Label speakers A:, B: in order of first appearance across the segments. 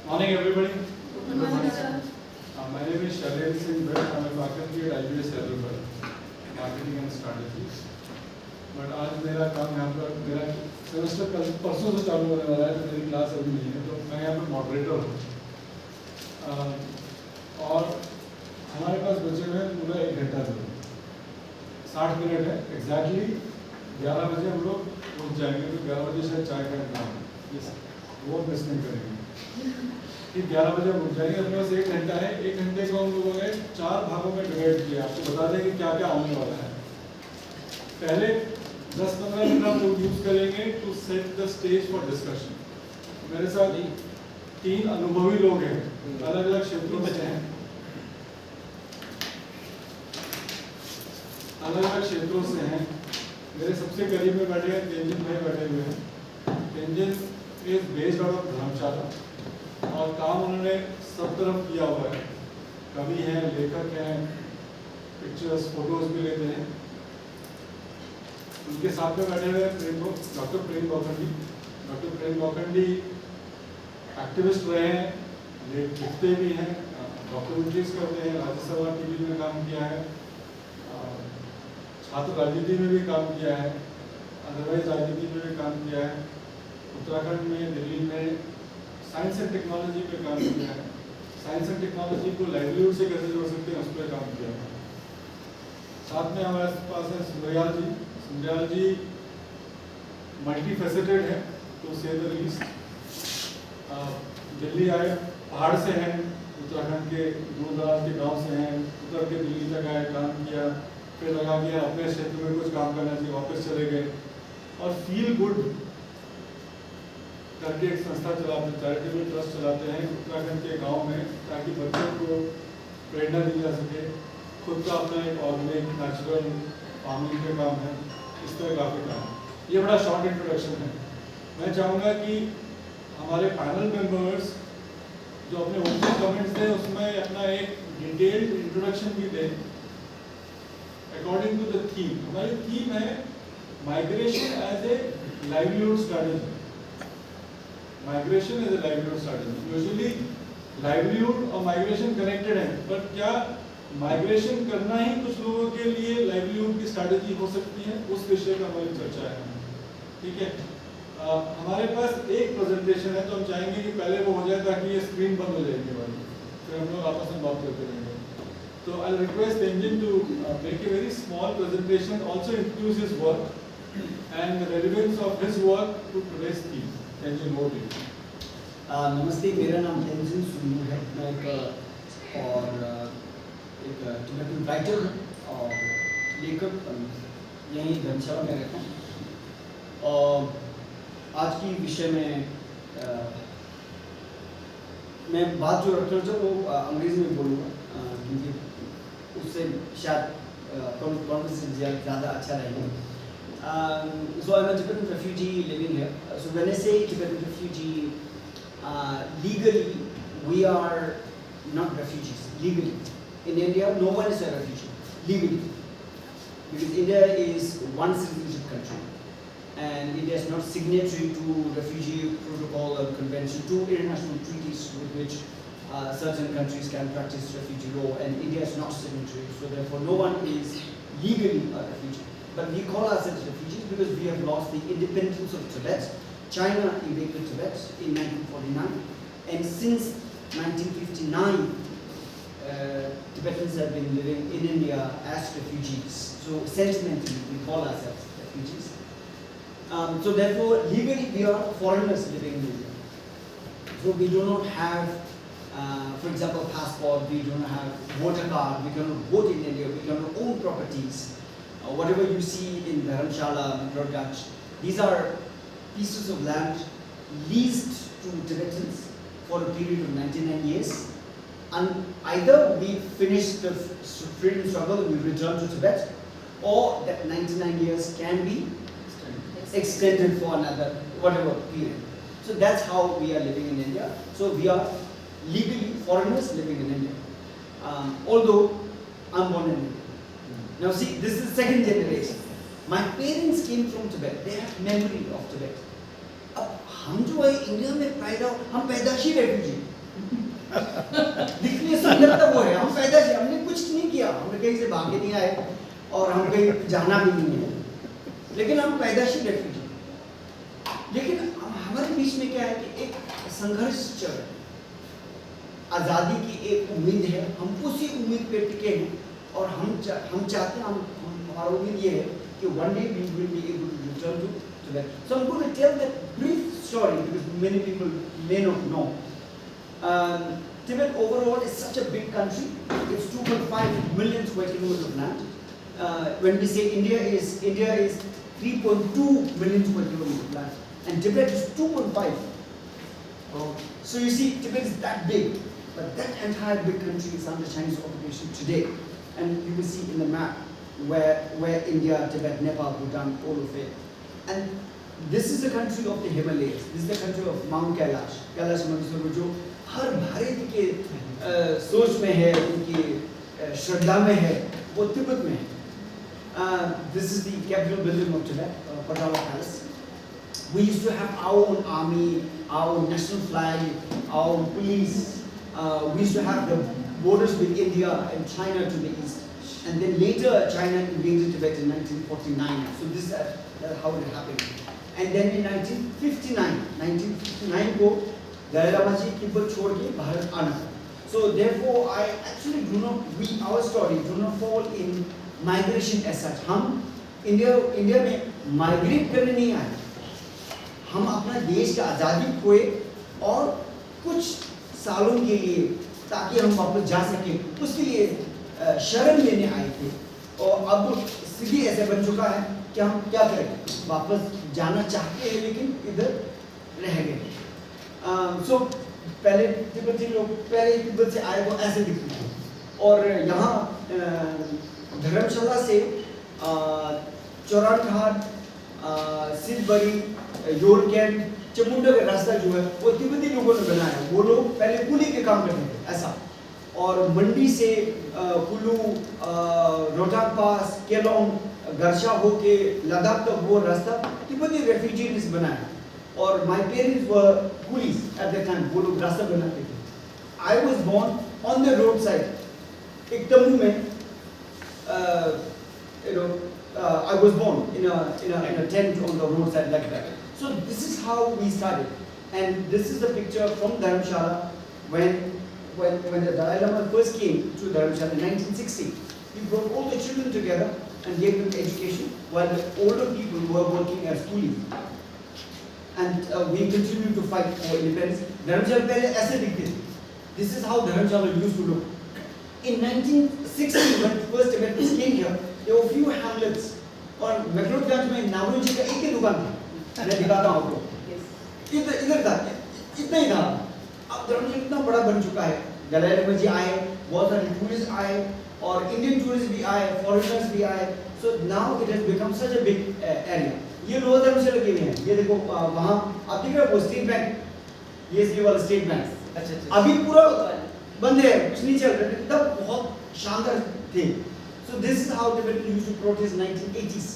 A: Morning everybody.
B: Good morning, sir.
A: My name is Shailendra Singh Bhatt. I'm a faculty at IBS Hyderabad, marketing and strategy. But आज मेरा काम यहाँ पर मेरा semester कल परसों से चालू होने वाला है, तो मेरी क्लास अभी नहीं है, तो मैं यहाँ पर मॉडरेटर हूँ। और हमारे पास बचे हुए पूरा 1 घंटा जो 60 मिनट है, एग्जैक्टली 11 बजे हम लोग रुक जाएंगे, तो 11 बजे शायद चाय का इंतजाम है, वो मिस नहीं करेंगे। फिर 11 बजे रुक जाएंगे। अपने पास 1 घंटा है, 1 घंटे को हम लोगों ने 4 भागों में डिवाइड किया। आपको बता दें कि क्या क्या आने वाला है। पहले 10-15 मिनट हम लोग यूज करेंगे to set the stage for discussion. मेरे साथ 3 अनुभवी लोग हैं, अलग अलग क्षेत्रों से हैं, मेरे सबसे करीब में बैठे हैं तेंजिन भाई बैठे हुए हैं। Tenzin is based out of Dharamshala और काम उन्होंने सब तरफ किया हुआ है, कवि हैं, लेखक हैं, पिक्चर्स फोटोज भी लेते हैं। उनके साथ में बैठे हुए डॉक्टर प्रेम लोखंडी। डॉक्टर प्रेम लोखंडी एक्टिविस्ट रहे हैं, लिखते भी हैं, डॉक्यूमेंट्रीज करते हैं, राज्यसभा टीवी में काम किया है, छात्र राजनीति में भी काम किया है, अदरवाइज राजनीति में भी काम किया है, उत्तराखंड में, दिल्ली में साइंस एंड टेक्नोलॉजी पे काम किया है, साइंस एंड टेक्नोलॉजी को लाइवलीहुड से कैसे जोड़ सकते हैं उस पर काम किया है। साथ में हमारे पास है सुंदरयाल जी। सुंदरयाल जी मल्टी फैसेटेड है, तो से द लीस्ट। दिल्ली आए, पहाड़ से हैं, उत्तराखंड के दूर दराज के गांव से हैं, उतर के दिल्ली तक आए, काम किया, फिर लगा कि अपने क्षेत्र में कुछ काम करना चाहिए, वापस चले गए और फील गुड करके एक संस्था चलाते हैं, चैरिटेबल ट्रस्ट चलाते हैं उत्तराखंड के गांव में, ताकि बच्चों को प्रेरणा दी जा सके। खुद का अपना एक ऑर्गेनिक नेचुरल फार्मिंग का काम है, इस तरह काफ़ी काम है। ये बड़ा शॉर्ट इंट्रोडक्शन है। मैं चाहूँगा कि हमारे पैनल मेंबर्स जो अपने ओपनिंग कमेंट्स दें उसमें अपना एक डिटेल्ड इंट्रोडक्शन भी दें अकॉर्डिंग टू द थीम। हमारी थीम है migration as a livelihood strategy. Migration as a livelihood strategy. Usually livelihood और माइग्रेशन कनेक्टेड है, पर क्या माइग्रेशन करना ही कुछ लोगों के लिए लाइवलीहुड की स्ट्रैटेजी हो सकती है, उस विषय पर हमारी चर्चा है। ठीक है, हमारे पास एक प्रेजेंटेशन है, तो हम चाहेंगे कि पहले वो हो जाए ताकि ये स्क्रीन बंद हो जाएगी हमारी, फिर हम लोग आपस में बात करते रहेंगे। So I'll request Tenjin to make a very small presentation, also introduce his work and the relevance of his work to today's theme. Tenjin, over to you.
C: नमस्ते, मेरा नाम तेंजिन सुमू है। मैं एक टिबेटन राइटर हूँ और लेखक यहीं धर्मशाला में रहता हूँ। और आज की विषय में मैं बात जो रखना चाहूँ वो अंग्रेज़ी में बोलूँगा, क्योंकि उससे शायद कॉन्वर्सेशन ज़्यादा अच्छा रहेगा। So I'm a Tibetan refugee living here. So when I say Tibetan refugee, legally we are not refugees. Legally, in India, no one is a refugee. Legally, because India is one citizenship country, and India is not signatory to refugee protocol or convention, to international treaties with which certain countries can practice refugee law, and India is not signatory, so therefore no one is legally a refugee. But we call ourselves refugees because we have lost the independence of Tibet. China invaded Tibet in 1949, and since 1959, Tibetans have been living in India as refugees. So sentimentally, we call ourselves refugees. So therefore, legally, we are foreigners living in India. So we do not have, for example, passport, we do not have voter card, we cannot vote in India, we cannot own properties. Whatever you see in Dharamshala, Makrotganj, these are pieces of land leased to Tibetans for a period of 99 years. And either we finish the freedom struggle, we return to Tibet, or that 99 years can be extended for another whatever period. So that's how we are living in India. So we are legally foreigners living in India. Although I'm born in India. Now see, this is the second generation. My parents came from Tibet. They have memory of Tibet. अब हम जो है India में पैदा, हम पैदाशी refugee, दिखने सुंदरता वो है, हम पैदा से हमने कुछ नहीं किया, हमने कहीं से भागे नहीं आए और हम कहीं जाना भी नहीं है, लेकिन हम पैदाशी रेफ्यूजी। लेकिन हमारे बीच में क्या है कि एक संघर्ष चल रहा है, आज़ादी की एक उम्मीद है, हम उसी उम्मीद पे टिके हैं और हम चाहते हैं, हमारा उम्मीद ये है कि one day we will be able to return to that. So I'm going to tell that brief story because many people may not know. Tibet overall is such a big country. It's 2.5 million square kilometers of land. When we say India is 3.2 million square kilometers of land, and Tibet is 2.5. So you see, Tibet is that big, but that entire big country is under Chinese occupation today. And you will see in the map where India, Tibet, Nepal, Bhutan, all of it. And this is the country of the Himalayas. This is the country of Mount Kailash. Kailash Mansarovar जो हर भारत के सोच में है, उनकी श्रद्धा में है, वो तिब्बत में है. This is the capital building of Tibet, Potala Palace. We used to have our own army, our own national flag, our own police. We used to have the borders with India and China to the east. And then later China invaded Tibet in 1949. So this is how it happened. And then in 1959 को Dalai Lama जी तिब्बत छोड़ के भारत आना. So therefore I actually do not, our story do not fall in migration as such. हम India में migrate करने नहीं आए. हम अपना देश का आज़ादी खोए और कुछ सालों के लिए ताकि हम वापस जा सकें, उसके लिए शरण लेने आए थे. और अब स्थिति ऐसे बन चुका है कि हम क्या करें, वापस जाना चाहते हैं लेकिन इधर रह गए. सो पहले तिब्बती लोग पहले तिब्बत से आए वो ऐसे दिखते थे. और यहाँ धर्मशाला से चौरान घाट, सिद्धबरी, योरकैंट, चमुंडा का रास्ता जो है वो तिब्बती लोगों ने बनाया. वो लोग पहले कुली के काम करते थे ऐसा. और मंडी से कुल्लू, रोहतांग पास, केलोंग, गरशा होके लद्दाख तक वो रास्ता तिब्बती रेफ्यूजीज बनाया. और my parents were coolies at the time, वो लोग रास्ता बनाते थे. I was born on the road side, एक तंबू में, I was born in a tent on the roadside like that. So this is how we started, and this is the picture from Dharamshala when the Dalai Lama first came to Dharamshala in 1960. He brought all the children together and gave them education, while the older people were working as coolies. And we continued to fight for independence. Dharamshala पहले ऐसे दिखते थे. This is how Dharamshala used to look. In 1960, when first Tibetans came here, there were few hamlets. और मैक्लोडगंज में नावरोजी का एक ही दुकान था. मैं दिखाता हूँ आपको. इधर था, इतना ही था. अब धर्मशाला इतना बड़ा बन चुका है. दलाई लामा जी आए, बहुत सारे टूरिस्ट आए और इंडियन टूरिस्ट भी आए, फॉरेनर्स भी आए. So now it has become such a big area. ये लोअर धर्मशाला के भी हैं. ये देखो वहाँ आप देख रहे हो स्टेट बैंक, ये वाला स्टेट बैंक. अच्छा. अभी पूरा बंद है, कुछ नहीं चल रहा. तब बहुत शानदार थे. So this is how Tibet used to protest in 1980s.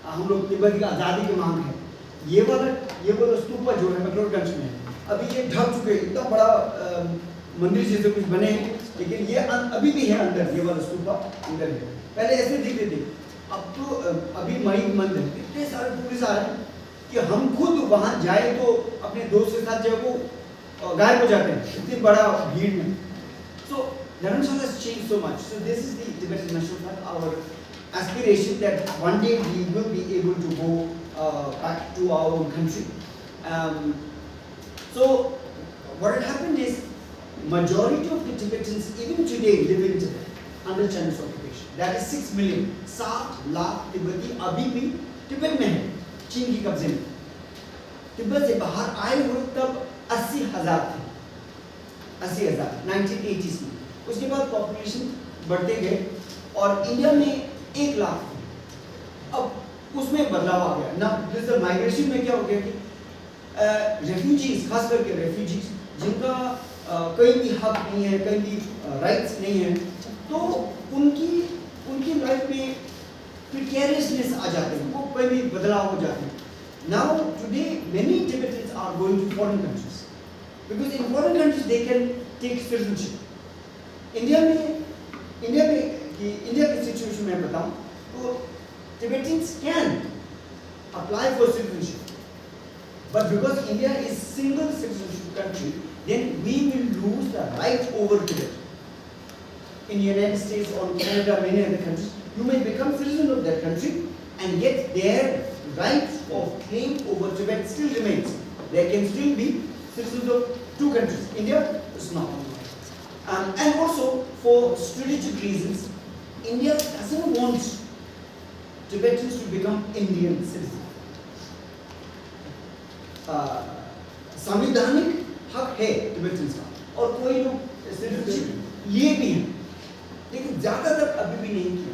C: हम लोग तिब्बत की आज़ादी की मांग है. ये वाला स्तूपा जो है मैक्लोडगंज में, अभी ये ढक चुके हैं. इतना बड़ा मंदिर जैसे कुछ बने हैं, लेकिन ये अभी भी है अंदर. ये वाला स्तूपा अंदर है. पहले ऐसे दिखते थे, अब तो अभी मई मंद है. इतने सारे टूरिस्ट आ रहे हैं कि हम खुद वहाँ जाए तो अपने दोस्त के साथ जो वो गायब हो जाते हैं, इतनी बड़ा भीड़ में. So Dharamshala has changed so much. So this is the Tibetan National Flag, our aspiration that one day we will be able to go back to our own country. So what had happened is, majority of the Tibetans even today live in Tibet under Chinese occupation. That is 6 million. 7 lakh तिब्बती अभी भी तिब्बत में है, चीन की कब्जे में. तिब्बत से बाहर आए हुए तब 80,000 थे. 80,000 1980s में. उसके बाद पॉपुलेशन बढ़ते गए और इंडिया में 1 लाख थे. अब उसमें बदलाव आ गया ना. दिस माइग्रेशन में क्या हो गया कि रेफ्यूजीज, खास करके रेफ्यूजीज जिनका कहीं भी हक नहीं है, कहीं भी राइट्स नहीं है, तो उनकी लाइफ में प्रिकेरियसनेस आ जाते हैं, वो कहीं भी बदलाव हो जाते हैं. Now today many Tibetans are going to foreign countries, because in foreign countries they can take citizenship. India की सिचुएशन में बताऊं तो Tibetans can apply for citizenship, but because India is single citizenship country, then we will lose the right over Tibet. In United States or Canada, many other countries, you may become citizen of that country, and yet their right of claim over Tibet still remains. There can still be citizens of two countries. India is not. And also, for strategic reasons, India doesn't want Tibetans to become Indian citizens. संवैधानिक हक है Tibetans का, और कोई लोग citizenship लिए भी हैं, लेकिन ज़्यादातर अभी भी नहीं किए।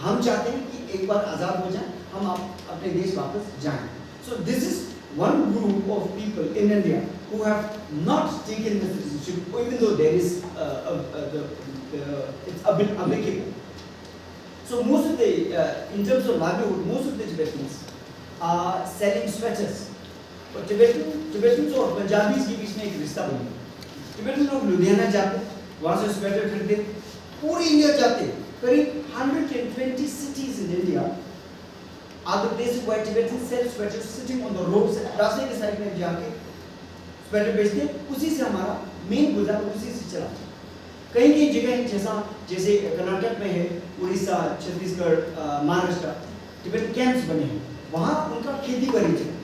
C: हम चाहते हैं कि एक बार आज़ाद हो जाएं, हम अपने देश वापस जाएं। So this is one group of people in India who have not taken the citizenship, even though there is it's applicable. So most of the, in terms of livelihood, most of the Tibetans are selling sweaters. और Tibetans और Punjabis के बीच में एक रिश्ता बन गया। Tibetan लोग लुधियाना जाते, वहाँ से स्वेटर खरीदते, पूरी इंडिया जाते, करीब 120 cities in India are the places where Tibetans sell sweaters sitting on the roads, रास्ते के साइड में जाके स्वेटर बेचते, उसी से हमारा मेन गुजारा उसी से चला। कई जगह जैसे कर्नाटक में है, उड़ीसा, छत्तीसगढ़, महाराष्ट्र, टिबेटन कैंप्स बने हैं, वहाँ उनका खेती बाड़ी चलता है।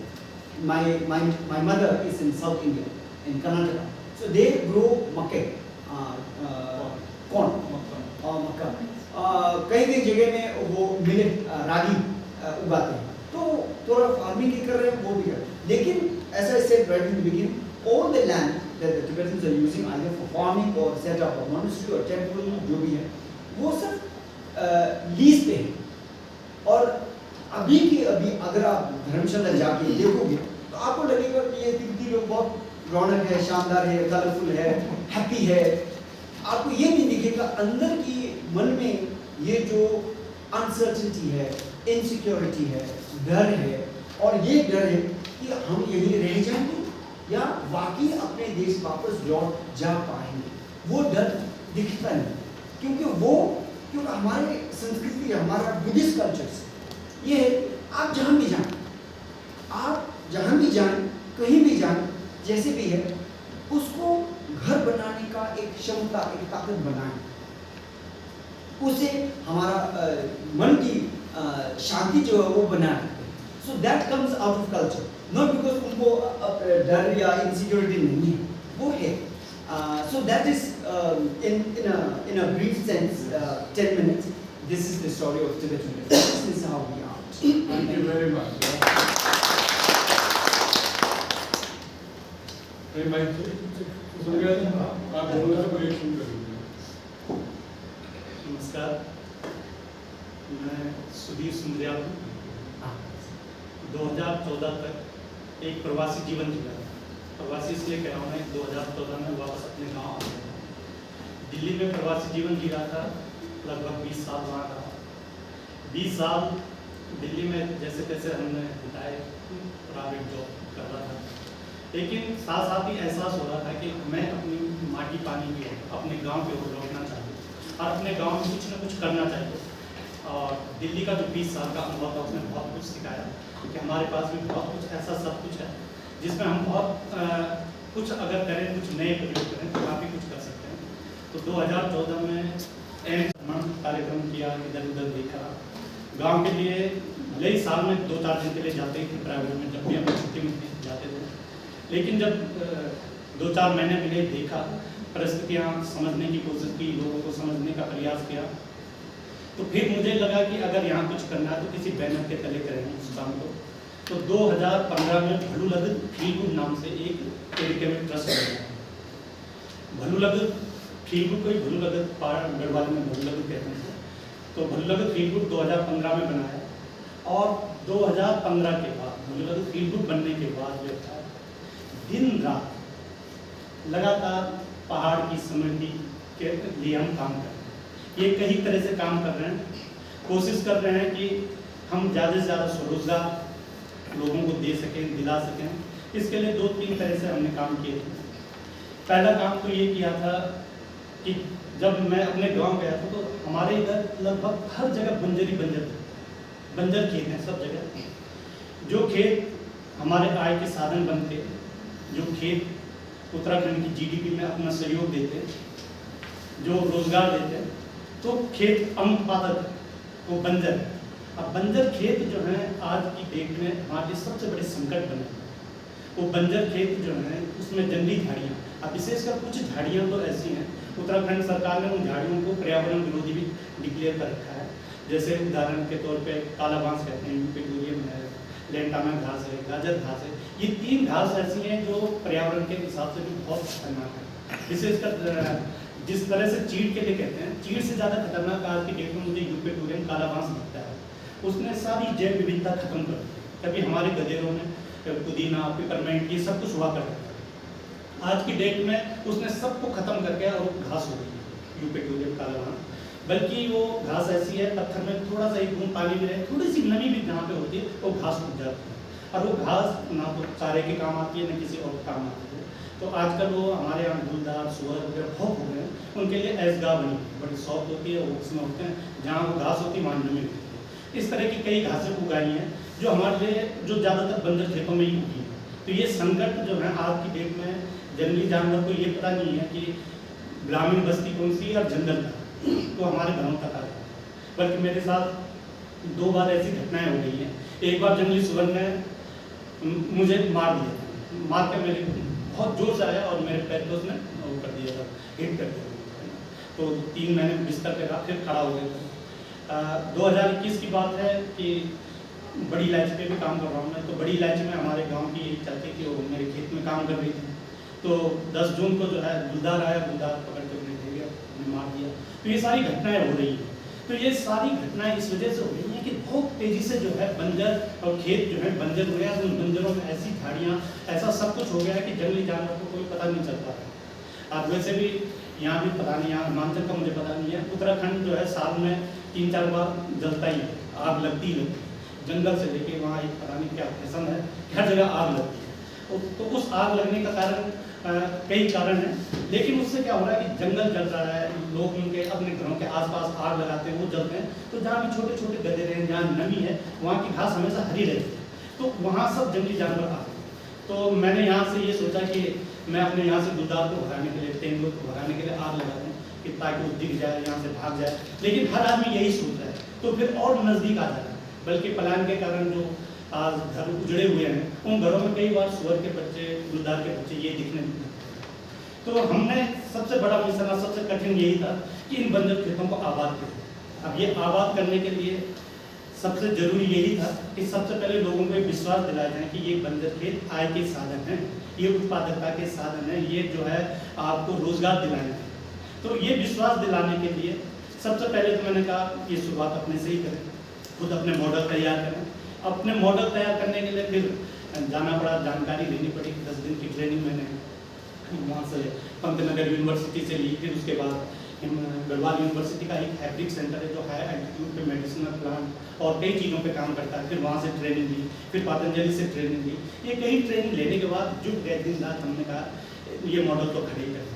C: My mother is in South India, in Karnataka, so they grow makke, corn और मक्का। कई जगह में वो मिलेट, रागी उगाते हैं, तो थोड़ा फार्मिंग के कर रहे हैं, वो भी कर। लेकिन as I said right in the beginning, all the land that the Tibetans are using either for farming or set up a monastery or temple, जो भी है, वो सब लीज पे है। और अभी अगर आप धर्मशाला जाके देखोगे तो आपको लगेगा कि ये तिब्बती लोग बहुत रौनक है, शानदार है, कलरफुल है, हैप्पी है। आपको ये नहीं दिखेगा अंदर की मन में ये जो अनसर्टेनिटी है, इनसिक्योरिटी है, डर है, और ये डर है कि हम यहीं रह जाएंगे या वाकई अपने देश वापस लौट जा पाएंगे। वो डर दिखता नहीं, क्योंकि हमारे संस्कृति, हमारा बुद्धिस्ट कल्चर ये है, आप जहाँ भी जाएं, कहीं भी जाएं, जैसे भी है, उसको घर बनाने का एक क्षमता, एक ताकत बनाएं, उसे हमारा मन की शांति जो है वो बनाए। So that comes out of culture, not because उनको डर या insecurity नहीं है, वो है। So that is in a brief sense, 10 minutes. This is the story of Tibetan. This is how we are.
A: Thank you very much. मैं सुन गया था, आप बोलना तो रिएक्शन करेंगे।
B: नमस्कार, मैं सुधीर सुंदरिया हूँ। 2014 तक एक प्रवासी जीवन जिया। प्रवासी इसलिए कह रहा हूँ मैं, 2014 में वापस अपने गाँव आ गया। दिल्ली में प्रवासी जीवन जी रहा था, लगभग 20 साल वहाँ रहा। 20 साल दिल्ली में जैसे तैसे हमने बिताए, प्राइवेट जॉब कर रहा था, लेकिन साथ साथ ही एहसास हो रहा था कि मैं अपनी माटी पानी की अपने गांव की ओर लौटना चाहिए और अपने गांव में कुछ न कुछ करना चाहिए। और दिल्ली का जो 20 साल का अनुभव था उसने बहुत कुछ सिखाया कि हमारे पास भी बहुत कुछ ऐसा सब कुछ है जिसमें हम बहुत कुछ अगर करें, कुछ नए प्रयोग करें तो काफ़ी कुछ कर सकते हैं। तो 2014 में कार्यक्रम किया, इधर उधर देखा। गांव के लिए भले ही साल में 2-4 दिन के लिए जाते थे प्राइवेट में, जब भी हम छुट्टी में जाते थे, लेकिन जब 2-4 महीने मिले, देखा, परिस्थितियाँ समझने की कोशिश की, लोगों को समझने का प्रयास किया, तो फिर मुझे लगा कि अगर यहाँ कुछ करना है तो किसी बैनर के तले करेंगे उस काम को। तो 2015 में भलूलग फील गुड नाम से एक चैरिटेबल ट्रस्ट बनाया। भलूलग फील गुड, कोई भलूलग गढ़वाल में भलूलग कहते हैं, तो भलूलग फील गुड 2015 में बनाया। और 2015 के बाद भलूलग फील गुड बनने के बाद जो था, दिन रात लगातार पहाड़ की समृद्धि के लिए हम काम कर रहे हैं। ये कई तरह से काम कर रहे हैं, कोशिश कर रहे हैं कि हम ज़्यादा से ज़्यादा स्वरोजगार लोगों को दे सकें, दिला सकें। इसके लिए 2-3 तरह से हमने काम किए थे। पहला काम तो ये किया था कि जब मैं अपने गांव गया था तो हमारे इधर लगभग हर जगह बंजर खेत हैं सब जगह। जो खेत हमारे आय के साधन बनते, जो खेत उत्तराखंड की जीडीपी में अपना सहयोग देते, जो रोजगार देते, तो खेत अनुत्पादक वो बंजर है। अब बंजर खेत जो है आज की डेट में हमारे सबसे बड़े संकट बने। वो बंजर खेत जो है उसमें जंगली झाड़ियाँ, अब विशेषकर कुछ झाड़ियाँ तो ऐसी हैं, उत्तराखंड सरकार ने उन झाड़ियों को पर्यावरण विरोधी भी डिक्लेयर कर रखा है। जैसे उदाहरण के तौर पे काला बांस कहते हैं, यूपेटोरियम है, लेंटाना घास है, गाजर घास है। ये 3 घास ऐसी हैं जो पर्यावरण के हिसाब से भी बहुत खतरनाक है। विशेषकर जिस तरह से चीड़ के लिए कहते हैं, चीड़ से ज़्यादा खतरनाक आज की डेट में मुझे यूपेटोरियम काला बांस लगता है। उसने सारी जैव विविधता खत्म कर दी। कभी हमारे गदेरों में पुदीना, पिपरमेंट, ये सब कुछ हुआ करता था। आज की डेट में उसने सबको खत्म करके और घास हो गई है यूपेटोरियम काला बांस। बल्कि वो घास ऐसी है, पत्थर में थोड़ा सा एक बूंद पानी में रहे, थोड़ी सी नमी भी जहाँ पे होती है वो घास उग जाती है। और वो घास ना तो चारे के काम आती है ना किसी और काम आती है। तो आजकल वो हमारे यहाँ दूलदार, सुअर वगैरह बहुत हो गए हैं, उनके लिए ऐसगाह बनी बड़ी सॉफ्ट होती है, वो उसमें होते हैं जहाँ वो घास होती है वहाँ नमी होती है। इस तरह की कई घासें उगाई हैं जो हमारे लिए जो ज़्यादातर बंजर खेतों में ही उगी है। तो ये संकट जो है आज की डेट में जंगली जानवर को ये पता नहीं है कि ग्रामीण बस्ती कौन सी है और जंगल का, तो हमारे घरों तक आ रहा है। बल्कि मेरे साथ 2 बार ऐसी घटनाएं हो गई हैं। एक बार जंगली सुअर ने मुझे मार दिया, मार कर मेरे बहुत जोर से आया और मेरे पैर पे उसने वो कर दिया था, हिट कर दिया। तो 3 महीने बिस्तर पे रहा, फिर खड़ा हो गया था। 2021 की बात है कि बड़ी इलायची पे भी काम कर रहा हूँ मैं। तो बड़ी इलायची में हमारे गांव की एक चाची थी, वो मेरे खेत में काम कर रही थी। तो 10 जून को जो है गुलदार आया, गुलदार पकड़ के उन्हें दे गया, उन्हें मार दिया। तो ये सारी घटनाएं हो रही हैं। तो ये सारी घटनाएं इस वजह से हो रही हैं कि बहुत तेजी से जो है बंजर और खेत जो है बंजर हो गया। उन बंजरों में ऐसी झाड़ियाँ, ऐसा सब कुछ हो गया है कि जंगली जानवर को कोई पता नहीं चल पा रहा। अब वैसे भी यहाँ भी पता नहीं, यहाँ हिमाचल का मुझे पता नहीं है, उत्तराखंड जो है साल में 3-4 बार जलता ही है, आग लगती ही लगती है। जंगल से लेके वहाँ एक पता नहीं क्या फैशन है, हर जगह आग लगती है। तो उस आग लगने का कारण कई कारण हैं, लेकिन उससे क्या हो रहा है कि जंगल जल रहा है, लोग उनके अपने घरों के आसपास आग लगाते हैं, वो जलते हैं। तो जहाँ भी छोटे छोटे गदेरे हैं, जहाँ नमी है, वहाँ की घास हमेशा हरी रहती है, तो वहाँ सब जंगली जानवर आते हैं। तो मैंने यहाँ से ये सोचा कि मैं अपने यहाँ से गुलदार को भगाने के लिए, तेंदुए को भगाने के लिए आग लगा दूँ कि ताकि वो दिख जाए, यहाँ से भाग जाए। लेकिन हर आदमी यही सोच रहा है, तो फिर और नज़दीक आ जाता है। बल्कि पलायन के कारण जो आज घर उजड़े हुए हैं, उन घरों में कई बार सुअर के बच्चे, गुलदार के बच्चे ये दिखने लगते हैं। तो हमने सबसे बड़ा मिशन, सबसे कठिन यही था कि इन बंजर खेतों को आबाद करें। अब ये आबाद करने के लिए सबसे जरूरी यही था कि सबसे पहले लोगों को एक विश्वास दिलाया जाए कि ये बंजर खेत आय के साधन हैं, ये उत्पादकता के साधन हैं, ये जो है आपको रोजगार दिलाने हैं। तो ये विश्वास दिलाने के लिए सबसे पहले तो मैंने कहा ये शुरुआत अपने से ही करें, खुद अपने मॉडल तैयार करें। अपने मॉडल तैयार करने के लिए फिर जाना पड़ा, जानकारी लेनी पड़ी। 10 दिन की ट्रेनिंग मैंने वहाँ से पंतनगर यूनिवर्सिटी से ली। फिर उसके बाद गढ़वाल यूनिवर्सिटी का एक फैब्रिक सेंटर है जो हाई एल्टीट्यूड पे मेडिसिनल प्लांट और कई चीज़ों पे काम करता है, फिर वहाँ से ट्रेनिंग ली। फिर पतंजलि से ट्रेनिंग ली। ये कई ट्रेनिंग लेने के बाद जुट गए दिन रात, हमने कहा ये मॉडल तो खड़े ही करें।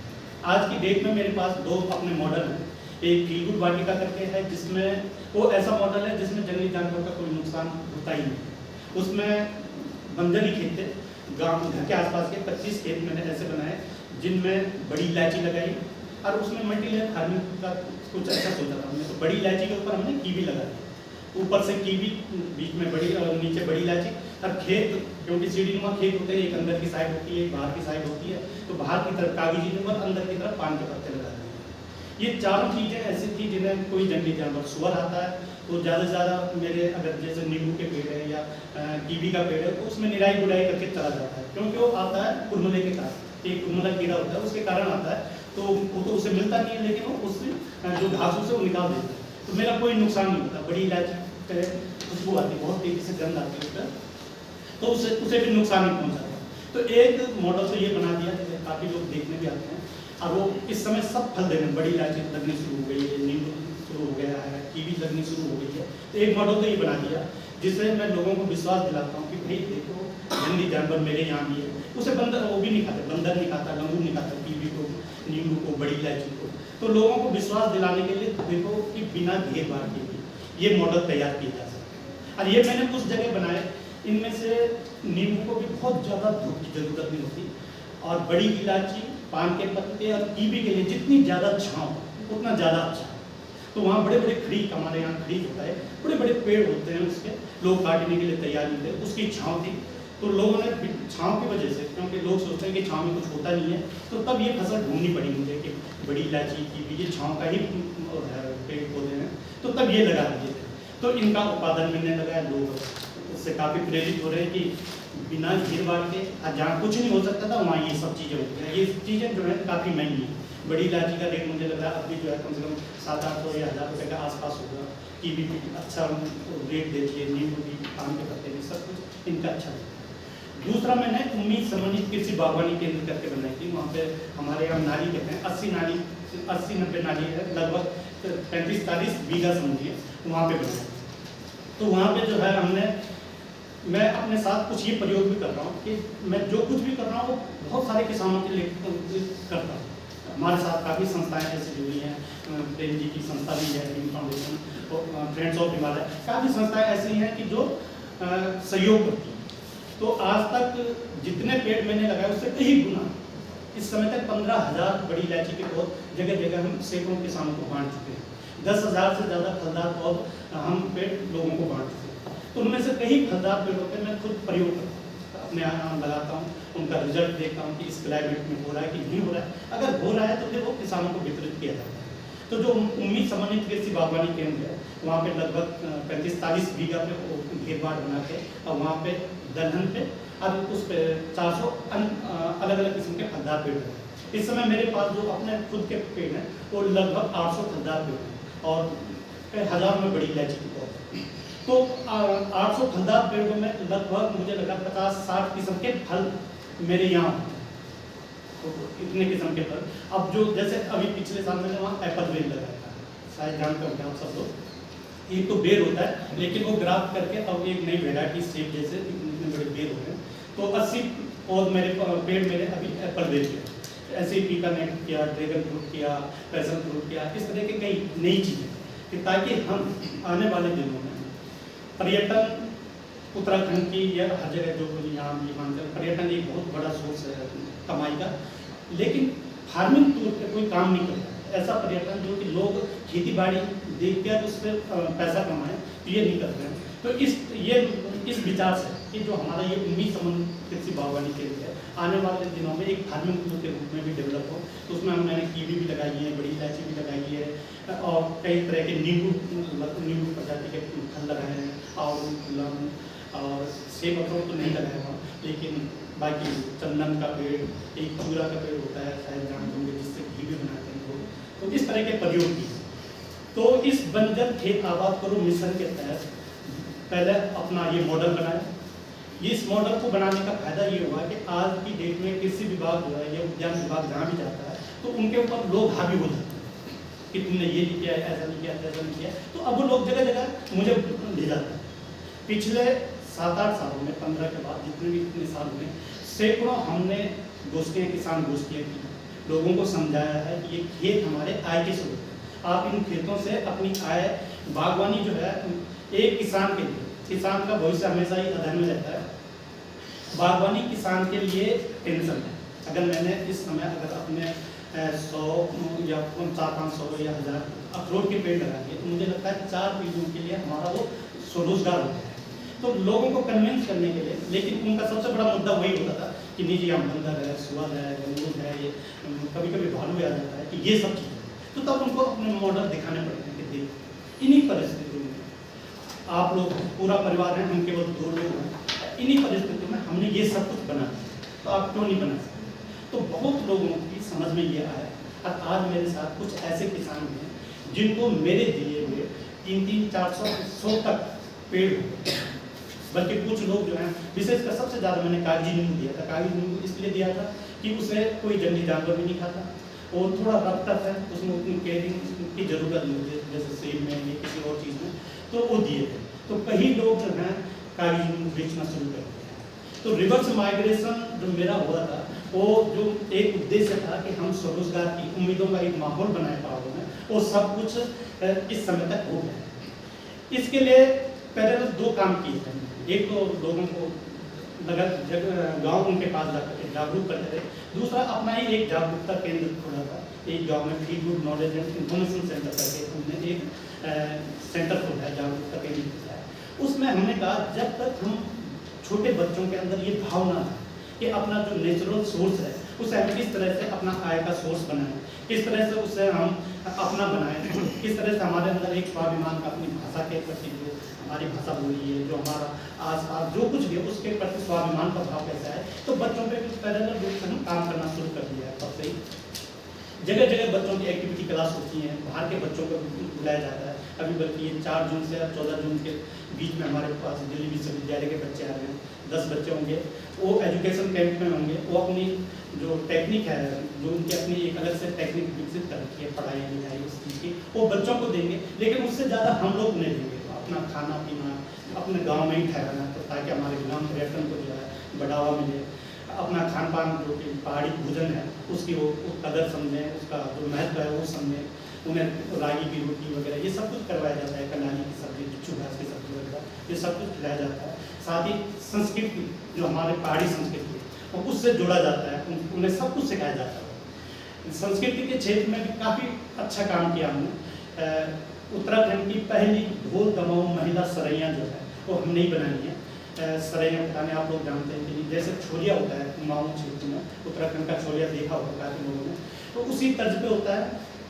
B: आज की डेट में मेरे पास 2 अपने मॉडल हैं। एक फील गुड वाटिका करके है, जिसमें वो ऐसा मॉडल है जिसमें जंगली जानवर का कोई नुकसान होता ही नहीं। उसमें बंजर ही खेत थे, गाँव घर के आसपास के 25 खेत मैंने ऐसे बनाए जिनमें बड़ी इलायची लगाई और उसमें मल्टीलेयर फार्मिंग का कुछ ऐसा सोचा था हमने। तो बड़ी इलायची के ऊपर हमने कीवी लगा दी, ऊपर से कीवी, बीच में बड़ी और नीचे बड़ी इलायची। और खेत, क्योंकि सीढ़ीनुमा खेत होते हैं, एक अंदर की साइड होती है, एक बाहर की साइड होती है, तो बाहर की तरफ कागजी नंबर, अंदर की तरफ पान के पत्ते लगा दिए। ये 4 चीज़ें ऐसी थी जिन्हें कोई जंगली जानवर, सुअर आता है तो ज़्यादा से ज़्यादा मेरे अगर जैसे नींबू के पेड़ है या कीवी का पेड़ है तो उसमें निराई गुड़ाई करके चला जाता है, क्योंकि वो आता है कुरमुले के कारण। एक कुरमुला कीड़ा होता है, उसके कारण आता है, तो वो तो उसे मिलता नहीं है, लेकिन वो उससे जो घास उसे वो निकाल देता है, तो मेरा कोई नुकसान नहीं होता। बड़ी इलायची खुशबू आती है, बहुत तेज़ी से गंध आती है उसका, तो उसे भी नुकसान नहीं पहुँचाता। तो एक मॉडल तो ये बना दिया जिसे काफ़ी लोग देखने भी आते हैं। अब वो इस समय सब फल देने, बड़ी इलायची लगनी शुरू हो गई है, नींबू शुरू हो गया है, कीवी लगनी शुरू हो गई है। तो एक मॉडल तो ये बना दिया जिससे मैं लोगों को विश्वास दिलाता हूँ कि भाई देखो जंगली जानवर मेरे यहाँ भी है। उसे बंदर वो भी नहीं खाते, बंदर नहीं खाता, लंगूर नहीं खाता, कीवी नींबू को, बड़ी इलायची को। तो लोगों को विश्वास दिलाने के लिए देखो कि बिना घेर बार के भी ये मॉडल तैयार किए जा सकते हैं। और ये मैंने कुछ जगह बनाए, इनमें से नींबू को भी बहुत ज़्यादा धूप की जरूरत नहीं होती, और बड़ी इलायची, पान के पत्ते और कीवी के लिए जितनी ज़्यादा छाँव उतना ज़्यादा अच्छा। तो वहाँ बड़े बड़े खरीद, हमारे यहाँ खरीद होता है, बड़े बड़े पेड़ होते हैं उसके, लोग काटने के लिए तैयार नहीं थे, उसकी छाँव थी। तो लोगों ने छाँव की वजह से, क्योंकि लोग सोचते हैं कि छाँव में कुछ होता नहीं है, तो तब ये फसल ढूंढनी पड़ी मुझे कि बड़ी इलायची की ये छाँव का ही पेड़ पौधे हैं, तो तब ये लगा दिए थे। तो इनका उत्पादन मिलने लगा है, लोग उससे काफ़ी प्रेरित हो रहे हैं कि बिना भीड़ भाड़ के, जहाँ कुछ नहीं हो सकता था वहाँ ये सब चीज़ें होती हैं। ये चीज़ें जो है काफ़ी महंगी हैं। बड़ी इलायची का रेट मुझे लग रहा है अभी जो है कम से कम 700-800 या 1000 रुपये के आसपास होगा। कीवी भी अच्छा रेट देती है, नींबू भी, पान के पत्ते भी, सब कुछ इनका अच्छा है। दूसरा मैंने उम्मीद समन्वित कृषि बागवानी केंद्र करके बनाई थी। वहाँ पे हमारे यहाँ नाली कहते हैं, 80-90 नाली है, लगभग 35-40 बीघा समझिए, वहाँ पे बनाई। तो वहाँ पे जो है मैं अपने साथ कुछ ये प्रयोग भी कर रहा हूँ कि मैं जो कुछ भी कर रहा हूँ वो बहुत सारे किसानों के लिए करता हूँ। हमारे साथ काफ़ी संस्थाएं ऐसे जुड़ी हैं, प्रेम जी की संस्था भी है, ड्रीम फाउंडेशन और फ्रेंड्स ऑफ हिमालय, काफ़ी संस्थाएं ऐसी हैं कि जो सहयोग करती हैं। तो आज तक जितने पेड़ मैंने लगाए उससे कई गुना, इस समय तक 15,000 बड़ी इलायची के पौध जगह जगह हम सैकड़ों किसानों को बांट चुके हैं। 10,000 से ज़्यादा फलदार पौध हम पेड़ लोगों को बांट चुके हैं। तो उनमें से कई फलदार पेड़ों पर मैं खुद प्रयोग करता हूँ, अपने यहाँ लगाता हूँ, उनका रिजल्ट देखता हूँ कि इस क्लाइमेट में हो रहा है कि नहीं हो रहा है। अगर हो रहा है तो फिर वो किसानों को वितरित किया जाता है। तो जो उम्मीद समन्वित कृषि बागवानी केंद्र है, वहाँ पे लगभग 35-40 बीघा पे घेर बाड़ बना के, और वहाँ पे दलहन पे और उस पे 400 अलग अलग किस्म के फलदार पेड़ हैं। इस समय मेरे पास जो अपने खुद के पेड़ हैं वो लगभग 800 फलदार पेड़ हैं और कई हज़ार में बड़ी इलायची की पौध। तो 800 फलदार पेड़ों में लगभग मुझे लगा 50-60 किस्म के फल मेरे यहाँ होते हैं। तो इतने किस्म के फल, अब जो जैसे अभी पिछले साल मैंने वहाँ एप्पल बेर लगाया था, शायद जानते होंगे आप सब लोग। एक तो बेर होता है, लेकिन वो ग्राफ्ट करके अब एक नई वेराइटी सेब जैसे इतने बड़े बेर हो गए। तो 80 पौध पेड़ मेरे अभी एप्पल बेर के, ऐसे ही पीकानेट किया, ड्रैगन फ्रूट किया, पैशन फ्रूट किया, इस तरह के कई नई चीज़ें कि ताकि हम आने वाले दिनों में पर्यटन, उत्तराखंड की या हर जगह जो यहाँ भी मानते हैं, पर्यटन एक बहुत बड़ा सोर्स है कमाई का, लेकिन फार्मिंग तौर पर कोई काम नहीं करता। ऐसा पर्यटन जो कि लोग खेती बाड़ी देख कर उस पर पैसा कमाएं, तो ये नहीं करते हैं। तो इस विचार से कि जो हमारा ये उम्मीद समन्वित कृषि बागवानी केंद्र है, आने वाले दिनों में एक फार्मिंग टूल के रूप में भी डेवलप हो। तो उसमें मैंने कीवी भी लगाई है, बड़ी इलायची भी लगाई है, और कई तरह के नींबू प्रजाति के फल लगाए हैं, और सेब अखरोट तो नहीं लगाया हुआ, लेकिन बाकी चंदन का पेड़, एक चूरा का पेड़ होता है, शायद जानते होंगे, जिससे घी भी बनाते हैं लोग। तो इस तरह के प्रयोग किए। तो इस बंजर खेत आबाद करो मिशन के तहत पहले अपना ये मॉडल बनाया। इस मॉडल को बनाने का फायदा ये हुआ कि आज की डेट में कृषि विभाग जो है या उद्यान विभाग जहाँ भी जाता है, तो उनके ऊपर लोग हावी हो जाते हैं कि तुमने ये नहीं किया, ऐसा नहीं किया, ऐसा नहीं किया। तो अब वो लोग जगह जगह मुझे ले जाते हैं। पिछले 7-8 सालों में, 15 के बाद जितने भी इतने साल हुए, सैकड़ों हमने गोष्ठियाँ, किसान गोष्ठियाँ की, लोगों को समझाया है कि ये खेत हमारे आय के स्रोत हैं। आप इन खेतों से अपनी आय, बागवानी जो है एक किसान के लिए, किसान का भविष्य हमेशा ही अधर में रहता है। बागवानी किसान के लिए टेंशन है। अगर मैंने इस समय अगर अपने 100 या 400-500 या 1000 अखरोट के पेड़ लगा दिए, तो मुझे लगता है 4 पीढ़ियों के लिए हमारा वो स्वरोजगार हो गया है। तो लोगों को कन्विंस करने के लिए, लेकिन उनका सबसे बड़ा मुद्दा वही होता था कि नीचे यहाँ बंदर है, सुअर है, गंगूर है, ये कभी कभी भालू आ जाता है, कि ये सब चीज़ें। तो तब उनको अपने मॉडल दिखाने पड़ते हैं कि देख, इन्हीं परिस्थितियों में आप लोग पूरा परिवार है, हम केवल 2 लोग हैं, इन्हीं परिस्थितियों में हमने ये सब कुछ बना दिया, तो आप क्यों नहीं बना सकते? तो बहुत लोगों की समझ में ये आया, और आज मेरे साथ कुछ ऐसे किसान हैं जिनको मेरे दिए हुए 300-400 तक पेड़ हो गए। बल्कि कुछ लोग जो हैं, विशेषकर सबसे ज़्यादा मैंने कागजी नींबू दिया था। कागजी नींबू इसलिए दिया था कि उसे कोई जंगली जानवर भी नहीं खाता, और थोड़ा रफ्तार है, उसमें उतनी केयरिंग की जरूरत नहीं होती जैसे सेब में या किसी और चीज़ में, तो वो दिए थे। तो कई लोग जो हैं कागजी नींबू बेचना शुरू कर दिए। तो रिवर्स माइग्रेशन जो मेरा हुआ था, वो जो एक उद्देश्य था कि हम स्वरोजगार की उम्मीदों का एक माहौल बनाए पाओगे में, वो सब कुछ इस समय तक हो गया। इसके लिए पहले तो 2 काम किए थे। एक तो लोगों को नगर गांव उनके पास जाकर जागरूक करते थे, दूसरा अपना ही एक जागरूकता केंद्र खोला था। एक गांव में field good knowledge and information centre करके हमने एक सेंटर खोला है, जागरूकता केंद्र खोला है। उसमें हमने कहा जब तक हम छोटे बच्चों के अंदर ये भावना था कि अपना जो नेचुरल सोर्स है उसे हम किस तरह से अपना आय का सोर्स बनाएं, किस तरह से उसे हम अपना बनाएं, किस तरह से हमारे अंदर एक स्वाभिमान का अपनी भाषा के प्रति जो हमारी भाषा बोली है, जो हमारा आस-पास जो कुछ भी उसके प्रति स्वाभिमान का भाव कैसा है, तो बच्चों पे कुछ पैरेलल रूप से हम काम करना शुरू कर दिया है। तब से ही जगह जगह बच्चों की एक्टिविटी क्लास होती हैं, बाहर के बच्चों को बुलाया जाता है। अभी बल्कि ये 4 जून से 14 जून के बीच में हमारे पास दिल्ली विश्वविद्यालय के बच्चे आ रहे हैं, 10 बच्चे होंगे, वो एजुकेशन कैंप में होंगे। वो अपनी जो टेक्निक है, जो उनकी अपनी एक अलग से टेक्निक विकसित कर रखी है पढ़ाई लिखाई उस चीज़ की, वो बच्चों को देंगे। लेकिन उससे ज़्यादा हम लोग नहीं देंगे, अपना खाना पीना अपने गांव में ही ठहराना, तो ताकि हमारे ग्राम पर्यटन को जो है बढ़ावा मिले। अपना खान पान जो कि पहाड़ी भोजन है उसकी वो कदर समझें, उसका जो महत्व है वो समझें। उन्हें रागी की रोटी वगैरह ये सब कुछ करवाया जाता है, कलानी की सब्जी, बिच्छू घास की सब्जी वगैरह, ये सब कुछ खिलाया जाता है। साथ ही संस्कृति जो हमारे पहाड़ी संस्कृति है उससे जोड़ा जाता है, उन्हें सब कुछ सिखाया जाता है। संस्कृति के क्षेत्र में भी काफ़ी अच्छा काम किया हमने। उत्तराखंड की पहली ढोल दमाऊ महिला सरैया जो है वो हमने ही बनाई है। सरैया बताने आप लोग जानते हैं कि जैसे छोलिया होता है कुमाऊं क्षेत्र में, उत्तराखंड का छोलिया देखा होगा काफ़ी लोगों ने, तो उसी तर्ज पे होता है।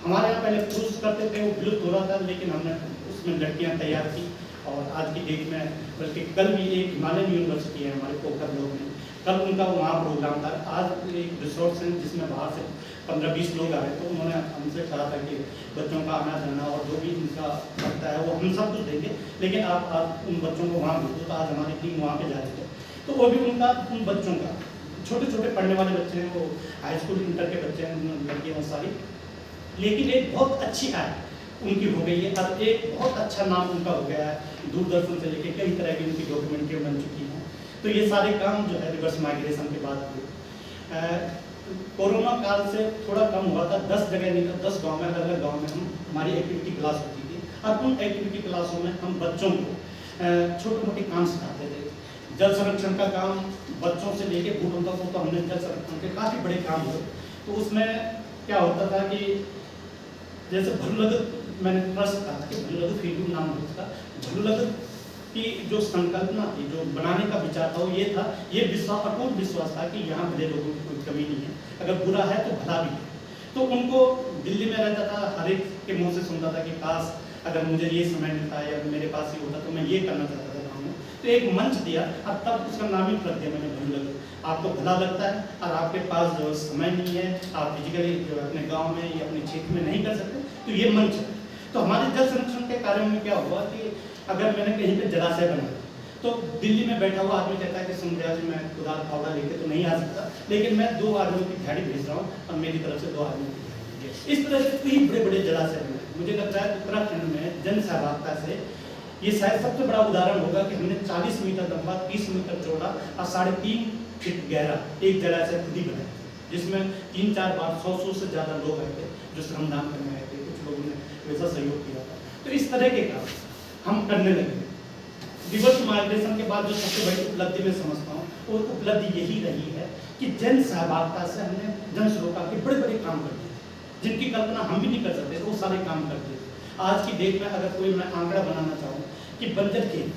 B: हमारे यहाँ पहले पुरुष करते थे, वो विलुप्त हो रहा था, लेकिन हमने उसमें लड़कियाँ तैयार की। और आज की डेट में बल्कि कल भी एक हिमालयन यूनिवर्सिटी है हमारे पोखर ब्लॉक में, कल उनका वहाँ प्रोग्राम था। आज एक रिसोर्ट है जिसमें बाहर से 15-20 लोग आ रहे, तो उन्होंने हमसे कहा था कि बच्चों का आना जाना और जो भी उनका लगता है वो हम सब कुछ देंगे, लेकिन आप उन बच्चों को वहाँ भेजो। तो आज हमारी टीम वहाँ पे जा रही है, तो वो भी उन बच्चों का, छोटे छोटे पढ़ने वाले बच्चे हैं, वो हाई स्कूल इंटर के बच्चे हैं, लड़कियाँ सारी, लेकिन एक बहुत अच्छी आय उनकी हो गई है और एक बहुत अच्छा नाम उनका हो गया है। दूरदर्शन से लेके कई तरह की उनकी डॉक्यूमेंट्री बन चुकी हैं। तो ये सारे काम जो है रिवर्स माइग्रेशन के बाद हुए। कोरोना काल से थोड़ा कम हुआ था, 10 जगह नहीं था, 10 गाँव में, अलग अलग गाँव में हमारी एक्टिविटी क्लास होती थी। और उन एक्टिविटी क्लासों में हम बच्चों को छोटे मोटे काम सिखाते थे। जल संरक्षण का काम बच्चों से लेके बूढ़ों तक, तो हमने जल संरक्षण के काफ़ी बड़े काम हुए। तो उसमें क्या होता था कि जैसे भलुलगत, मैंने ट्रस्ट कहा कि भलुलगत फील्ड नाम है उसका, भलुलगत की जो संकल्पना थी, जो बनाने का विचार था, वो ये था, ये विश्वास, अटूट विश्वास था कि यहाँ भले लोगों की कोई कमी नहीं है, अगर बुरा है तो भला भी है। तो उनको दिल्ली में रहता था, हर एक के मुँह से सुनता था कि काश अगर मुझे ये समय मिलता है या मेरे पास ये होता तो मैं ये करना चाहता था गाँव में। तो एक मंच दिया और तब उसका नाम ही रख दिया मैंने भलुलगत। आपको भला लगता है और आपके पास जो समय नहीं है, आप फिजिकली जो अपने गांव में या अपने क्षेत्र में नहीं कर सकते, तो ये मंच है। तो हमारे जल संरक्षण के कार्यों में क्या हुआ कि अगर मैंने कहीं पे जलाशय बनाया, तो दिल्ली में बैठा हुआ आदमी कहता है कि सुंदरिया जी मैं खुदा फावड़ा लेके तो नहीं आ सकता, लेकिन मैं 2 आदमियों की दिहाड़ी भेज रहा हूँ और मेरी तरफ से 2 आदमियों की दिहाड़ी। इस तरह से कई बड़े बड़े जलाशय बनाए। मुझे लगता है उत्तराखंड में जन सहभागिता से ये शायद सबसे बड़ा उदाहरण होगा कि हमने 40 मीटर लंबा, 30 मीटर चौड़ा और 3.5 फीट गहरा एक जलाशय खुद ही बनाया, जिसमें 3-4 बार 100 से ज़्यादा लोग आए थे जो श्रमदान करने आए थे। कुछ लोगों ने वैसा सहयोग किया था। तो इस तरह के काम हम करने लगे। रिवर्स माइग्रेशन के बाद जो सबसे बड़ी उपलब्धि मैं समझता हूँ, वो उपलब्धि यही रही है कि जन सहभागिता से हमने जन सरोकार के बड़े बड़े काम कर दिए, जिनकी कल्पना हम भी नहीं कर सकते, वो सारे काम कर दिए। आज की डेट में अगर कोई मैं आंकड़ा बनाना चाहूँ कि बंजर खेत,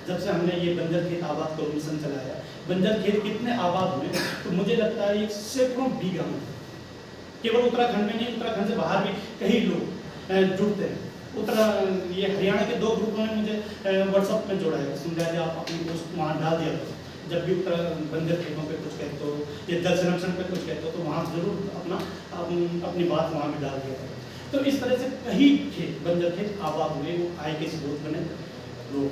B: जब से हमने ये बंजर खेत आबाद करो मिशन चलाया, बंजर खेत कितने आबाद हुए, तो मुझे लगता है 1 सैकड़ों बीघा में, केवल उत्तराखंड में नहीं, उत्तराखंड से बाहर भी कई लोग जुड़ते हैं। ये हरियाणा के 2 ग्रुपों ने मुझे व्हाट्सअप में जोड़ा है, सुंदर जी आप अपनी पोस्ट वहाँ डाल दिया करो, जब भी बंजर खेतों पे कुछ कहते हो या जल संरक्षण पे कुछ कहते हो तो वहाँ जरूर अपनी बात वहाँ भी डाल दिया करो। तो इस तरह से कई खेत, बंजर खेत आबाद हुए, वो आय के स्रोत बने। लोग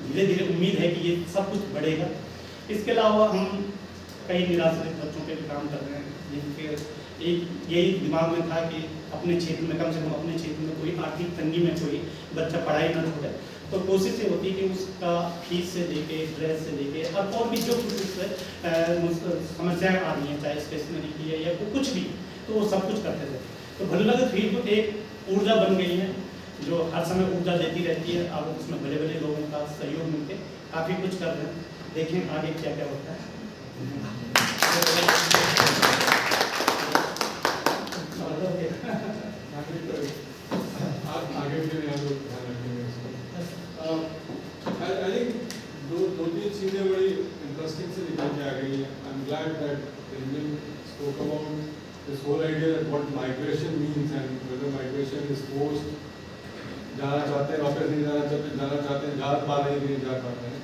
B: धीरे धीरे उम्मीद है कि ये सब कुछ बढ़ेगा। इसके अलावा हम कई निराश्रित बच्चों पे भी काम कर रहे हैं, जिनके एक यही दिमाग में था कि अपने क्षेत्र में, कम से कम अपने क्षेत्र में कोई आर्थिक तंगी में कोई बच्चा पढ़ाई न छोड़े। तो कोशिश ये होती है कि उसका फीस से लेके ड्रेस से लेके और भी जो समस्याएं आ रही हैं, चाहे स्टेशनरी की है या कुछ भी, तो वो सब कुछ करते थे। तो भलुलगर फील्ड एक ऊर्जा बन गई है जो हर समय ऊर्जा देती रहती है। अब उसमें बड़े बड़े लोगों का सहयोग मिलकर काफ़ी कुछ कर रहे हैं। देखें आगे क्या क्या होता है।
A: आगे भी हम लोग ध्यान रखेंगे उसको। आई थिंक दो तीन चीज़ें बड़ी इंटरेस्टिंग से निकल के आ गई हैं। I am glad that Indian spoke about this whole idea that what migration means and whether migration is forced, जाना चाहते हैं वापस नहीं जाना चाहते, जाना चाहते हैं जा पा रहे हैं कि नहीं जा पा रहे हैं।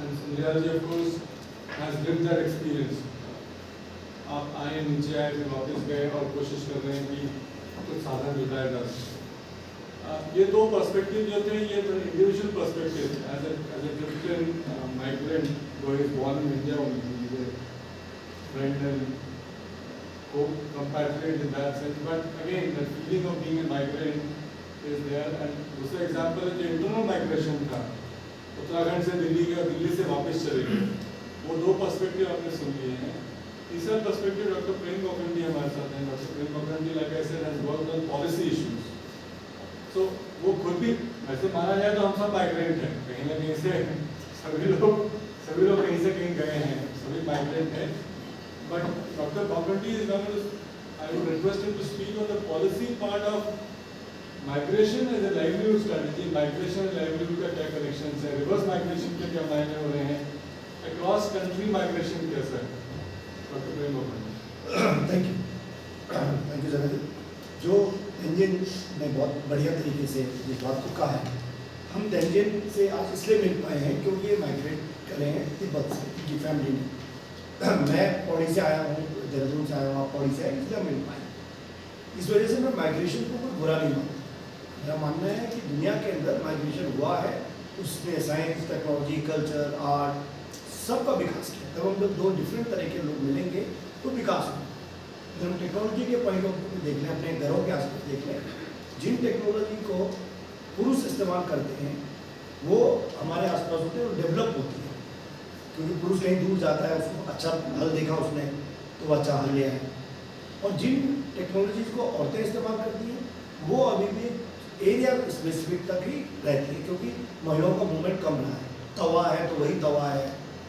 A: And Sandhya ji of course has lived that experience. आप आए, नीचे आए, फिर वापस गए और कोशिश कर रहे हैं कि कुछ साधन जुटाया जा सके। ये दो पर्सपेक्टिव जो थे, ये तो individual perspective as a typical migrant who is born in India only, friend and co-compatriot in that sense, but again the feeling of being a migrant is there. And दूसरा एग्जाम्पल है जो internal migration था, उत्तराखंड से दिल्ली गया, दिल्ली से वापस चले गए, वो दो पर्सपेक्टिव आपने सुन लिए हैं। तीसरा पर्सपेक्टिव डॉक्टर प्रेम गोखंडी हमारे साथ हैं। Doctor Prem Gokhandi like I said has worked on policy issues. So वो खुद भी वैसे माना जाए तो हम सब माइग्रेंट हैं, कहीं ना कहीं से सभी लोग कहीं से कहीं गए हैं, सभी माइग्रेंट हैं। But Dr. Gokhandi is going to, I would request him to speak on the policy part of migration as a livelihood strategy. Migration and livelihood का क्या connections है, reverse migration के क्या मायने हो रहे हैं, across country migration कैसा है, Dr. Prem Gokhandi।
D: Thank you जनाब। जो इंजन ने बहुत बढ़िया तरीके से इस बात को कहा है। हम इंजन से आज इसलिए मिल पाए हैं क्योंकि ये माइग्रेट करे हैं तिब्बत से, उनकी फैमिली ने। मैं पौड़ी से आया हूँ, देहरादून से आया हूँ, आप पौड़ी से आए, इसलिए मिल पाए। इस वजह से मैं माइग्रेशन को कोई बुरा नहीं मानता। मेरा मानना है कि दुनिया के अंदर माइग्रेशन हुआ है, उसने साइंस, टेक्नोलॉजी, कल्चर, आर्ट सबका विकास किया। जब हम लोग दो डिफरेंट तरह के लोग मिलेंगे तो विकास होगा। अगर हम टेक्नोलॉजी के पॉइंट ऑफ व्यू देख लें, अपने घरों के आसपास देख लें, जिन टेक्नोलॉजी को पुरुष इस्तेमाल करते हैं वो हमारे आसपास होते हैं और डेवलप होती है। क्योंकि पुरुष कहीं दूर जाता है, उसको अच्छा हल देखा उसने तो वो अच्छा हल ले आए। और जिन टेक्नोलॉजीज को औरतें इस्तेमाल करती हैं वो अभी भी एरिया स्पेसिफिक तक ही रहती है, क्योंकि महिलाओं का मूवमेंट कम रहा है। तवा है तो वही तवा है,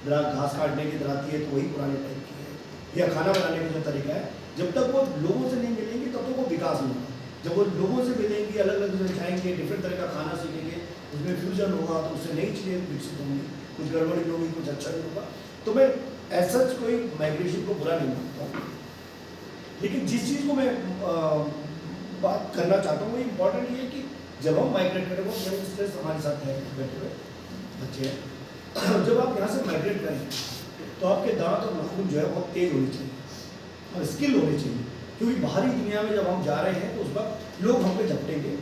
D: घास काटने की दराती है तो वही पुराने टाइप की है, या खाना बनाने का जो तरीका है, जब तक वो लोगों से नहीं मिलेंगे तब तक वो विकास नहीं होगा। जब वो लोगों से मिलेंगे, अलग अलग जगह जाएंगे, डिफरेंट तरह का खाना सीखेंगे, उसमें फ्यूजन होगा तो उससे नई चीज़ें विकसित होंगी, कुछ गड़बड़ी होगी, कुछ अच्छा नहीं होगा। तो मैं ऐसा कोई माइग्रेशन को बुरा नहीं मानता, लेकिन जिस चीज़ को मैं बात करना चाहता हूँ वो इम्पोर्टेंट ये है कि जब हम माइग्रेट करें, वो यंगस्टर्स हमारे साथ हैं, बैठे हुए बच्चे हैं, जब आप यहाँ से माइग्रेट करें तो आपके दांत और नाखून जो है बहुत तेज होनी चाहिए और स्किल होनी चाहिए, क्योंकि बाहरी दुनिया में जब हम जा रहे हैं तो उस वक्त लोग हम पे झपटेंगे,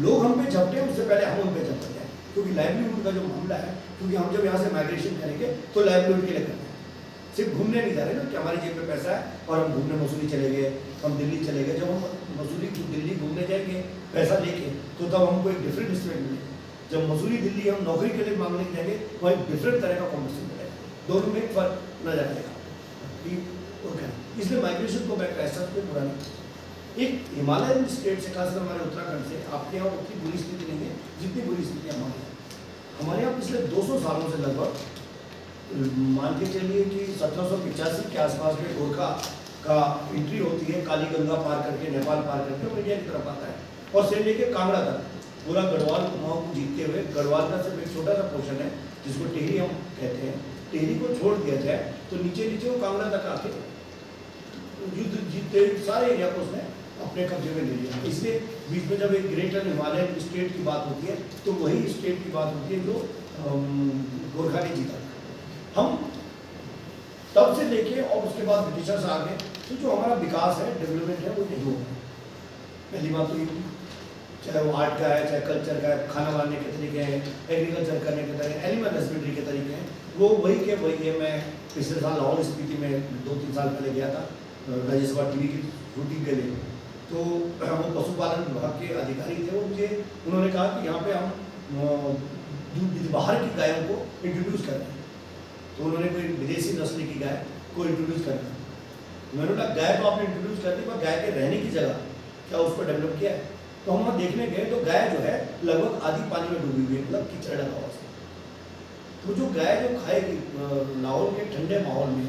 D: लोग हम पे झपटे उससे पहले हम उन पे झपट जाए, क्योंकि लाइवलीहुड का जो मामला है, क्योंकि हम जब यहाँ से माइग्रेशन करेंगे तो लाइवलीहुड के लिए करना है, सिर्फ घूमने नहीं जा रहे ना कि हमारी जेब में पैसा है और हम घूमने मसूरी चले गए, हम दिल्ली चले गए। जब हम मसूरी दिल्ली घूमने जाएंगे पैसा लेके तो तब हमको एक डिफरेंट इंस्ट्रूमेंट मिलेगा। जब मसूरी दिल्ली हम नौकरी के लिए मांगने जाएंगे वहाँ एक डिफरेंट तरह का कॉम्पिटिशन मिलेगा, दोनों में फर्क नजर आएगा। इसलिए माइग्रेशन को मैं ऐसा कोई बुरा नहीं। एक हिमालयन स्टेट से, खासकर हमारे उत्तराखंड से, आपके यहाँ उतनी बुरी स्थिति नहीं है जितनी बुरी स्थिति हमारे यहाँ पिछले 200 सालों से लगभग मान के चलिए कि 1785 के आसपास में गोरखा का एंट्री होती है, काली गंगा पार करके, नेपाल पार करके वो इंडिया की तरफ आता है और से लेके कांगड़ा तक पूरा गढ़वाल कुमाऊं को जीतते हुए, गढ़वाल का सिर्फ एक छोटा सा पोर्शन है जिसको टेहरी हम कहते हैं, टेहरी को छोड़ दिया जाए तो नीचे नीचे वो कांगड़ा तक आके युद्ध जीतते सारे एरिया को उसने अपने कब्जे में ले लिया। इसलिए बीच में जब एक ग्रेटर हिमालयन स्टेट की बात होती है तो वही स्टेट की बात होती है जो गोरखा ने जीता। हम तब से लेके और उसके बाद ब्रिटिशर्स आ गए तो जो हमारा विकास है, डेवलपमेंट है, वो नहीं हो गया। पहली बात तो ये, चाहे वो आर्ट का है, चाहे कल्चर का है, खाना बनाने के तरीके हैं, एग्रीकल्चर करने के तरीके, एनिमल हस्बेंड्री के तरीके हैं, वो वही के वही है। मैं पिछले साल लाहौल स्पीति में 2-3 साल पहले गया था राज्यसभा टीवी की शूटिंग के लिए, तो वो पशुपालन विभाग के अधिकारी थे, उन्होंने कहा कि यहाँ पे हम बाहर की गायों को इंट्रोड्यूस कर रहे हैं। तो उन्होंने कोई विदेशी नस्ल की गाय को इंट्रोड्यूस कर रहा है। मैंने कहा गाय तो आपने इंट्रोड्यूस कर दी, पर गाय के रहने की जगह क्या उसको डेवलप किया है? तो हम वहाँ देखने गए तो गाय जो है लगभग आधी पानी में डूबी हुई है, मतलब कीचड़ लगा हुआ। तो जो गाय जो खाएगी लाहौल के ठंडे माहौल में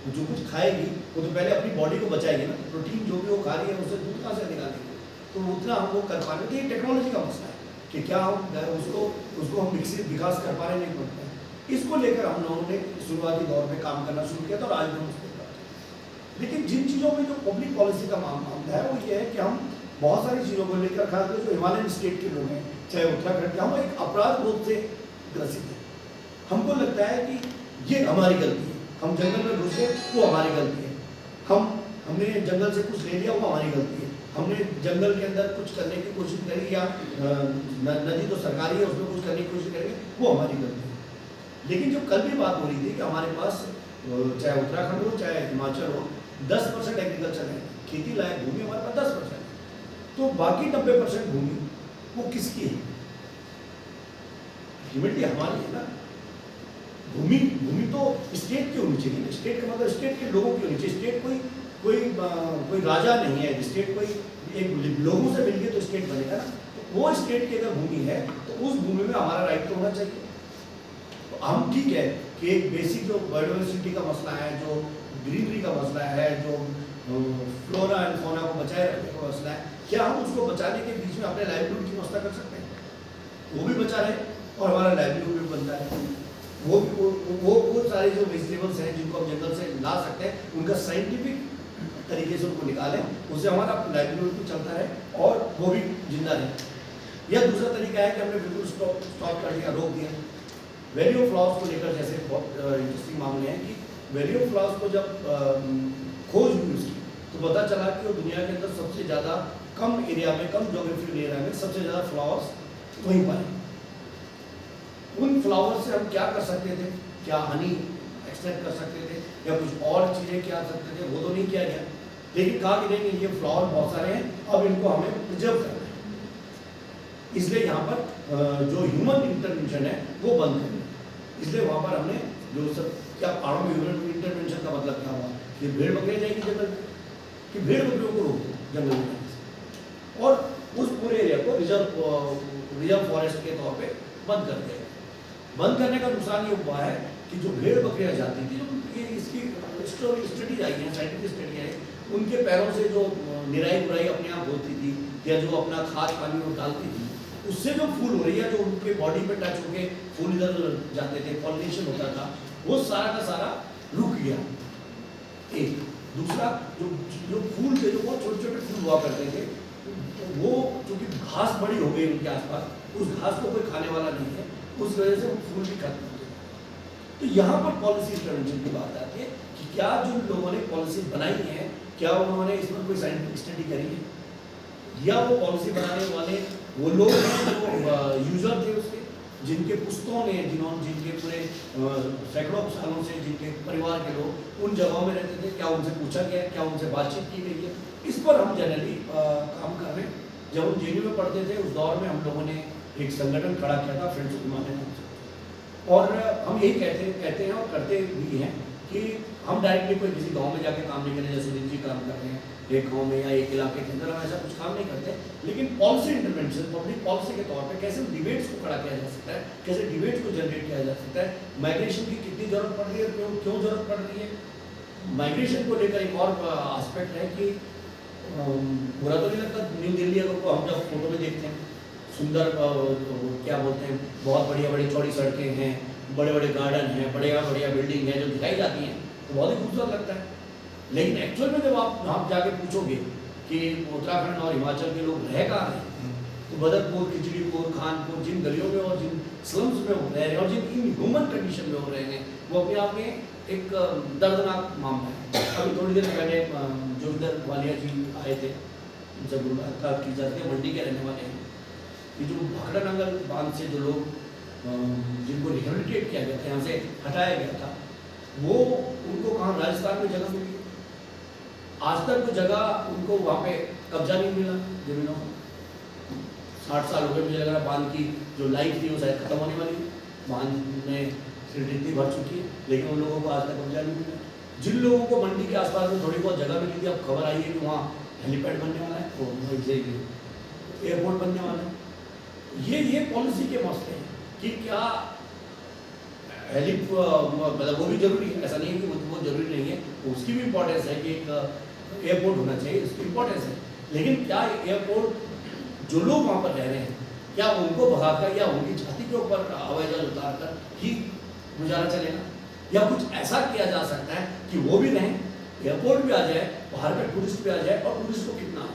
D: जो कुछ खाएगी वो तो पहले अपनी बॉडी को बचाएगी ना, प्रोटीन जो भी वो खा रही है उससे दूध कहाँ से निकालेंगे? तो उतना हम वो कर पा रहे थे। ये टेक्नोलॉजी का मसला है कि क्या हम उसको हम विकास कर पा रहे नहीं कर पा रहे। इसको लेकर हम लोगों ने शुरुआती दौर में काम करना शुरू किया था और आज भी हम उस पर करते हैं। लेकिन जिन चीज़ों में जो पब्लिक पॉलिसी का मामला है वो ये है कि हम बहुत सारी चीज़ों को लेकर, खासकर जो हिमालयन स्टेट के लोग हैं, चाहे उत्तराखंड के, हम एक अपराध रूप से ग्रसित हैं। हमको लगता है कि ये हमारी गलती है, हम जंगल में घुसे वो हमारी गलती है, हमने जंगल से कुछ ले लिया वो हमारी गलती है, हमने जंगल के अंदर कुछ करने की कोशिश करी या नदी तो सरकारी है उसमें कुछ करने की कोशिश करेंगे वो हमारी गलती है। लेकिन जो कल भी बात हो रही थी कि हमारे पास चाहे उत्तराखंड हो चाहे हिमाचल हो 10% एग्रीकल्चर है, खेती लायक भूमि हमारे पास 10%, तो बाकी 90% भूमि वो किसकी है? अल्टीमेटली हमारी है ना। भूमि तो स्टेट की होनी चाहिए। स्टेट का मतलब स्टेट के लोगों की होनी चाहिए। स्टेट कोई राजा नहीं है, स्टेट कोई एक लोगों से मिलके तो स्टेट बनेगा ना। तो वो स्टेट की अगर भूमि है तो उस भूमि में हमारा राइट तो होना चाहिए। तो हम ठीक है कि एक बेसिक जो बायोडाइवर्सिटी का मसला है, जो ग्रीनरी का मसला है, जो फ्लोरा एंड फौना को बचाए रखने का मसला है, क्या हम उसको बचाने के बीच में अपने लाइवलीहुड की व्यवस्था कर सकते हैं? वो भी बचा रहे और हमारा लाइवलीहुड भी बनता है। वो सारे जो वेजिटेबल्स हैं जिनको हम जंगल से ला सकते हैं, उनका साइंटिफिक तरीके से उनको निकालें, उससे हमारा लाइवलीहुड भी चलता रहे और वो भी जिंदा रहे। या दूसरा तरीका है कि हमने बिल्कुल स्टॉप कर दिया, रोक दिया। वैली ऑफ फ्लावर्स को लेकर जैसे बहुत इंटरेस्टिंग मामले हैं कि वैली ऑफ फ्लावर्स को जब खोज हुई उसकी तो पता चला कि वो दुनिया के अंदर सबसे ज़्यादा कम एरिया में, कम जोग्राफिकल एरिया में सबसे ज़्यादा फ्लावर्स वहीं पर हैं। उन फ्लावर्स से हम क्या कर सकते थे? क्या हनी एक्सट्रैक्ट कर सकते थे या कुछ और चीज़ें क्या सकते थे? वो तो नहीं किया गया, लेकिन कहा कि नहीं ये फ्लावर बहुत सारे हैं, अब इनको हमें प्रिजर्व करना है। इसलिए यहाँ पर जो ह्यूमन इंटरवेंशन है वो बंद करना है। इसलिए वहाँ पर हमने जो सब क्या पहाड़ों में ह्यूमन इंटरवेंशन का मतलब क्या हुआ कि भेड़ बकरियाँ जाएगी जंगल, कि भेड़ बकरियों को रोको जंगल में और उस पूरे एरिया को रिजर्व फॉरेस्ट के तौर पे बंद कर दिया। बंद करने का नुकसान ये हुआ है कि जो भेड़ बकरियाँ जाती थी, जो ये इसकी स्टडीज आई हैं, साइंटिफिक स्टडी आई, उनके पैरों से जो निराई गुराई अपने आप होती थी या जो अपना खाद पानी वो डालती थी, उससे जो फूल हो रही है, जो उनके बॉडी पे टच होके फूल इधर जाते थे, पॉलिनेशन होता था, वो सारा का सारा रुक गया। एक दूसरा जो फूल थे, जो बहुत छोटे छोटे फूल हुआ करते थे, वो चूँकि घास बड़ी हो गई उनके आसपास, उस घास को कोई खाने वाला नहीं है, उस वजह से वो फूल भी खत्म हो गए। तो यहाँ पर पॉलिसी इंटरवेंशन की बात आती है कि क्या जिन लोगों ने पॉलिसी बनाई है, क्या उन्होंने इसमें कोई साइंटिफिक स्टडी करी है, या वो पॉलिसी बनाने वाले वो लोग हैं जो यूजर थे उसके, जिनके पुश्तों ने, जिनके पूरे सैकड़ों सालों से जिनके परिवार के लोग उन जगहों में रहते थे, क्या उनसे पूछा गया है, क्या उनसे बातचीत की गई है? इस पर हम जनरली काम कर रहे हैं। जब हम जेएनयू में पढ़ते थे उस दौर में हम लोगों ने एक संगठन खड़ा किया था, फ्रेंड्स ऑफ ह्यूमैनिटी, और हम यही कहते हैं और करते भी हैं कि हम डायरेक्टली कोई किसी गांव में जाके काम नहीं करें, जैसे सुनील जी काम कर रहे हैं एक गांव में या एक इलाके के अंदर, हम ऐसा कुछ काम नहीं करते। लेकिन पॉलिसी इंटरवेंशन, पब्लिक पॉलिसी के तौर पे कैसे डिबेट्स को खड़ा किया जा सकता है, कैसे डिबेट्स को जनरेट किया जा सकता है, माइग्रेशन की कितनी जरूरत पड़ रही है, क्यों जरूरत पड़ रही है। माइग्रेशन को लेकर एक और एस्पेक्ट है कि बुरा तो नहीं लगता न्यू दिल्ली अगर को हम जब फोटो में देखते हैं, सुंदर क्या बोलते हैं, बहुत बढ़िया बड़ी चौड़ी सड़कें हैं, बड़े बड़े गार्डन हैं, बढ़िया बिल्डिंग है जो दिखाई जाती हैं, तो बहुत ही खूबसूरत लगता है। लेकिन एक्चुअल में जब आप जाके पूछोगे कि उत्तराखंड और हिमाचल के लोग रह कहाँ हैं, तो बदरपुर, खिचड़ीपुर, खानपुर, जिन गलियों में और जिन स्लम्स में हो रहे हैं और जिन इन ह्यूमन कंडीशन में हो रहे हैं, वो अपने आप में एक दर्दनाक मामला है। अभी थोड़ी देर पहले जोगिंदर वालिया जी आए थे, उनसे मुलाकात की जाती है, मंडी के रहने वाले हैं। ये जो भाखड़ा नंगल बांध से जो लोग जिनको रिहेबिलिटेट किया गया था, यहाँ से हटाया गया था, वो उनको कहाँ राजस्थान में जगह मिली, आज तक वो जगह उनको वहाँ पे
E: कब्जा नहीं मिला जमीनों का। 60 साल हो गए, मुझे लग रहा है बांध की जो लाइफ थी वो शायद खत्म होने वाली है, बांध में सीट इतनी भर चुकी है, लेकिन उन लोगों को आज तक कब्जा नहीं मिला। जिन लोगों को मंडी के आसपास में थोड़ी बहुत जगह मिली थी, अब खबर आई है कि वहाँ हेलीपैड बनने वाला है, तो एयरपोर्ट बनने वाला है। ये पॉलिसी के मसले हैं कि क्या मतलब वो भी जरूरी है, ऐसा नहीं है कि वो जरूरी नहीं है, उसकी भी इम्पोर्टेंस है कि एक एयरपोर्ट होना चाहिए, उसकी इम्पोर्टेंस है, लेकिन क्या एयरपोर्ट जो लोग वहाँ पर रह रहे हैं क्या उनको भगाकर या उनकी छाती के ऊपर हवाई जहाज उतार कर ही गुजारा चलेगा, या कुछ ऐसा किया जा सकता है कि वो भी रहें, एयरपोर्ट भी आ जाए, बाहर का टूरिस्ट भी आ जाए, और टूरिस्ट को कितना आए,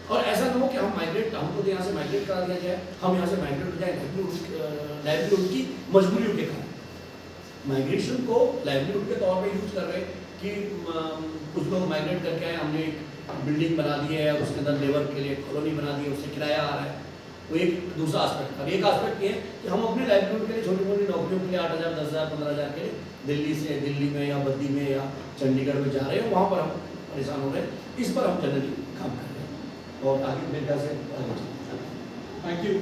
E: और ऐसा ना हो कि हम माइग्रेट, हमको यहाँ से माइग्रेट करा दिया जाए, हम यहाँ से माइग्रेट हो जाए लाइवलीहुड की मजबूरियों के कारण। माइग्रेशन को लाइवलीहुड के तौर पे यूज कर रहे हैं कि कुछ लोग माइग्रेट करके आए, हमने एक बिल्डिंग बना दी है, उसके अंदर लेबर के लिए कॉलोनी बना दी है, उससे किराया आ रहा है, वो एक दूसरा एस्पेक्ट। अब एक एस्पेक्ट ये है कि हम अपने लाइवलीहुड के लिए छोटी मोटी नौकरियों के लिए 8,000, 10,000, 15,000 के लिए दिल्ली में या बद्दी में या चंडीगढ़ में जा रहे हैं, वहाँ पर हम परेशान हो रहे हैं, इस पर हम जनरली काम कर रहे हैं। और आगे मेरे ख्याल से
A: Thank you.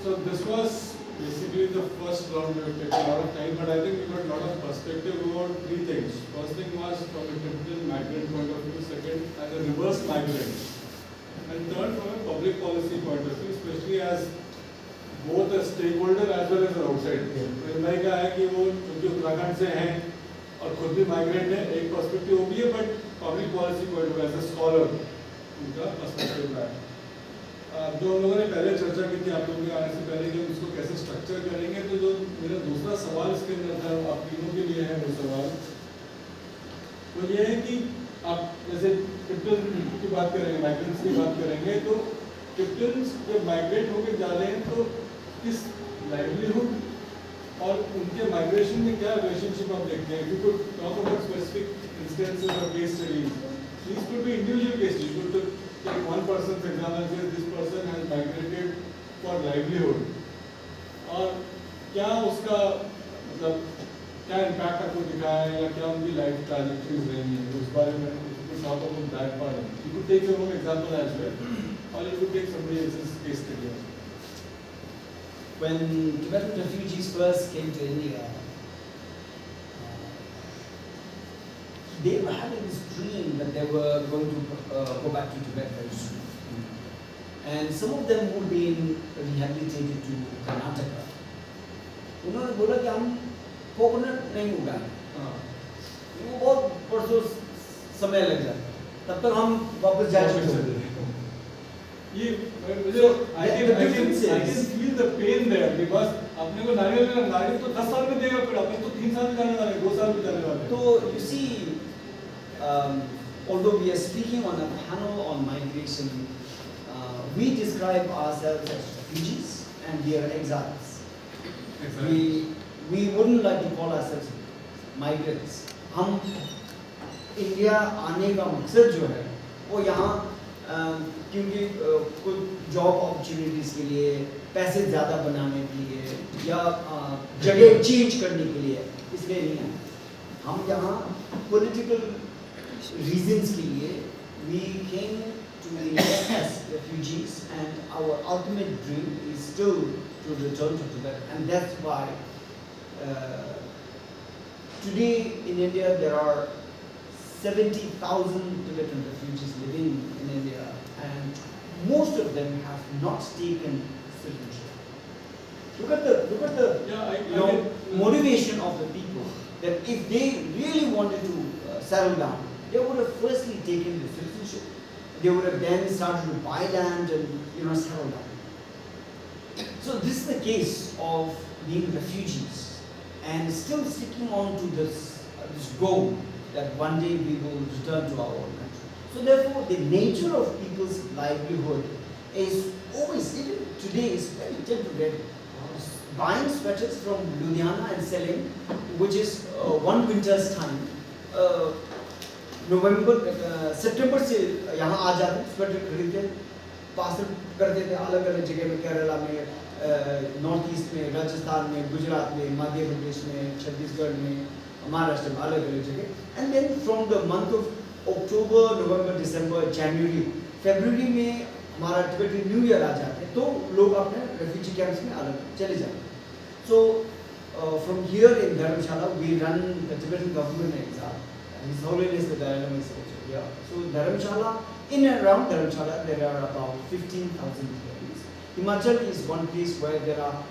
A: So this was basically the first round. We took a lot of time, but I think we got a lot of perspective about three things. First thing was from a typical migrant point of view. Second, as a reverse migrant, and third, from a public policy point of view, especially as both a stakeholder as well as an outsider. भाई का है कि वो क्योंकि उत्तराखंड से हैं और खुद भी माइग्रेंट है, एक पर्सपेक्टिव वो भी है, but public policy point of as a scholar उनका पर्सपेक्टिव है। जो हम लोगों ने पहले चर्चा की थी आप लोगों के आने से पहले कि हम इसको कैसे स्ट्रक्चर करेंगे, तो जो मेरा दूसरा सवाल इसके अंदर था, आप तीनों के लिए है वो सवाल, वो ये है कि आप जैसे कैपिटल की बात करेंगे, माइग्रेंट्स की बात करेंगे, तो कैपिटल्स जब माइग्रेट होकर जा रहे हैं तो इस लाइवलीहुड और उनके माइग्रेशन में क्या रिलेशनशिप आप देखते हैं? You could talk about specific instances और case studies, these could be individual cases. You could take one person's example, say this person has migrated for livelihood, और क्या उसका मतलब क्या इम्पैक्ट आपको दिखा है या क्या उनकी लाइफ ट्रैजेक्टरीज रही हैं, उस बारे में talk about that part. You could take your own example as well, or you could take somebody else's case study.
C: When Tibetan refugees first came to India, they were having this dream that they were going to go back to Tibet very soon. And some of them would be rehabilitated to Karnataka. उन्होंने बोला कि हम coconut नहीं उगाएंगे, वो बहुत परसों समय लग जाता है, तब तक हम वापस जा चुके हैं।
A: ये I can feel the pain there, because अपने को नारियल तो 10 साल में देगा, फिर अपने तो 3 साल में जाने वाले, 2 साल में जाने वाले.
C: तो you see, although we are speaking on a panel on migration, we describe ourselves as refugees and we are exiles.
A: Exactly.
C: We wouldn't like to call ourselves migrants. हम इंडिया आने का मकसद जो है वो यहाँ क्योंकि कुछ जॉब अपॉर्चुनिटीज़ के लिए, पैसे ज़्यादा बनाने के लिए या जगह चेंज करने के लिए इसलिए नहीं है. हम यहाँ पॉलिटिकल रीजंस के लिए we came to India as refugees, and our ultimate dream is still to return to Tibet, and that's why today in India there are 70,000 Tibetan refugees living in India, and most of them have not taken citizenship. Look at the motivation of the people, that if they really wanted to settle down, they would have firstly taken the citizenship. They would have then started to buy land and settle down. So this is the case of being refugees and still sticking on to this goal that one day we will return to our own country. So therefore, the nature of people's livelihood is always, even today, is very temporary. Buying sweaters from Ludhiana and selling, which is 1 winter's time. सितंबर से यहाँ आ जाते, sweater खरीदते, parcel करते थे अलग अलग जगह में, केरला में, नॉर्थ ईस्ट में, राजस्थान में, गुजरात में, मध्य प्रदेश में, छत्तीसगढ़ में, महाराष्ट्र में अलग अलग जगह। And then from the month of October, November, December, January, February में हमारा टिबेटन न्यू ईयर आ जाते हैं, तो लोग अपने रेफ्यूजी कैंप्स में अलग चले जाते हैं। So from here in Dharamshala we run the Tibetan government exam, His Holiness the Dalai Lama is also here. So Dharamshala, in and around Dharamshala there are about 15,000 Tibetans. Himachal is one place where there are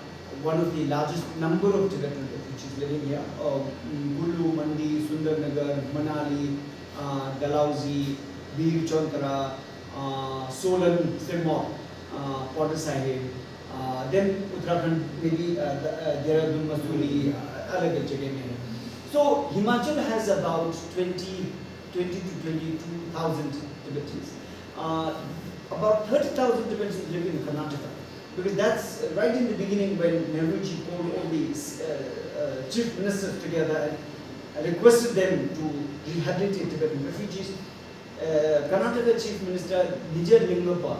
C: one of the largest number of Tibetan refugees living here. Gulu, Mandi, Sundarnagar, Manali, Dalhousie, Bir Chauntara, Solan, Sirmaur, Potter Sahib, then Uttarakhand, maybe Dehradun, Mussoorie, alag jagah mein hai. So Himachal has about 20 to 22,000 Tibetans. About 30,000 Tibetans live in Karnataka, because that's right in the beginning when Nehruji called all these chief ministers together and requested them to rehabilitate Tibetan refugees. Karnataka Chief Minister Nijay Lingappa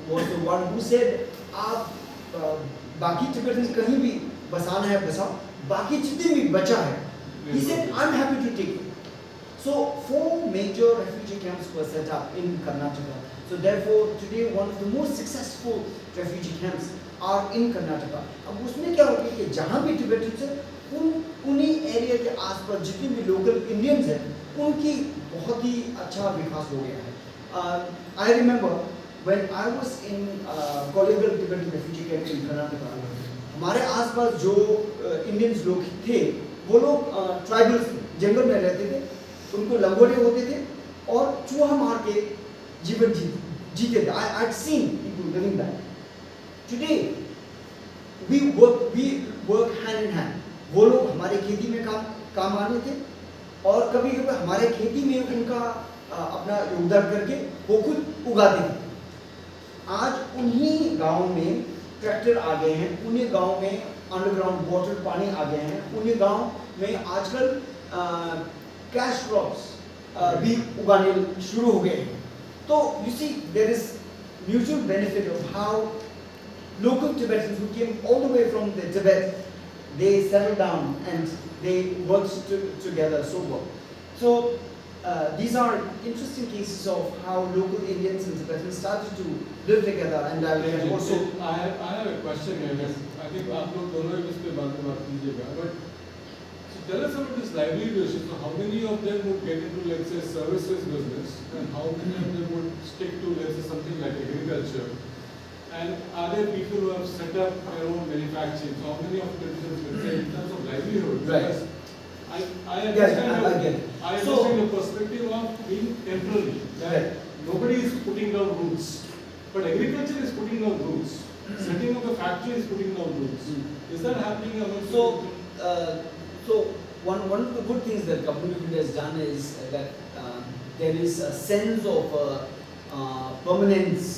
C: was the one who said, "आप बाकी Tibetans कहीं भी बसाना है बसाओ, बाकी जितने भी बचा है." He said, "I'm happy to take it." So 4 major refugee camps were set up in Karnataka. So therefore today one of the most successful refugee camps are in Karnataka. अब उसमें क्या होता है कि जहाँ भी Tibetans हैं उन्हीं एरिया के आसपास जितने भी लोकल इंडियंस हैं उनकी बहुत ही अच्छा विकास हो गया है। I remember when I was in Kollegal Tibetan refugee camp in Karnataka, हमारे आसपास जो इंडियंस लोग थे वो लोग ट्राइबल्स जंगल में रहते थे, उनको लंगोटे होते थे और चूहा मार के जीवन जीते थे। I had seen people living that. Today we work hand in hand. वो लोग हमारे खेती में काम आने थे और कभी कभी हमारे खेती में उनका अपना योगदान करके वो खुद उगाते थे। आज उन्हीं गाँव में ट्रैक्टर आ गए हैं, उन्हीं गाँव में अंडरग्राउंड वाटर पानी आ गए हैं, उन्हीं गांव में आजकल कैश क्रॉप्स भी उगाने शुरू हो गए हैं। तो you see there is mutual benefit of how local Tibetans who came all the way from the Tibet, they settled down and they worked together so well. So these are interesting cases of how local Indians and Tibetans started to live together. And also
A: I have a question here. I think आप लोग दोनों इस पे बात कीजिएगा. But so tell us about this livelihood issue. So how many of them would get into, let's say, services business, and how many of them would stick to, let's say, something like agriculture? And are there people who have set up their own manufacturing? So how many of them, let's say, in terms of livelihood?
C: Right.
A: I understand. I understand the perspective of being temporary. That nobody is putting down roots, but agriculture is putting down roots. Setting up a factory is putting down roots. Is that happening among
C: So one of the good things that government of India has done is that there is a sense of permanence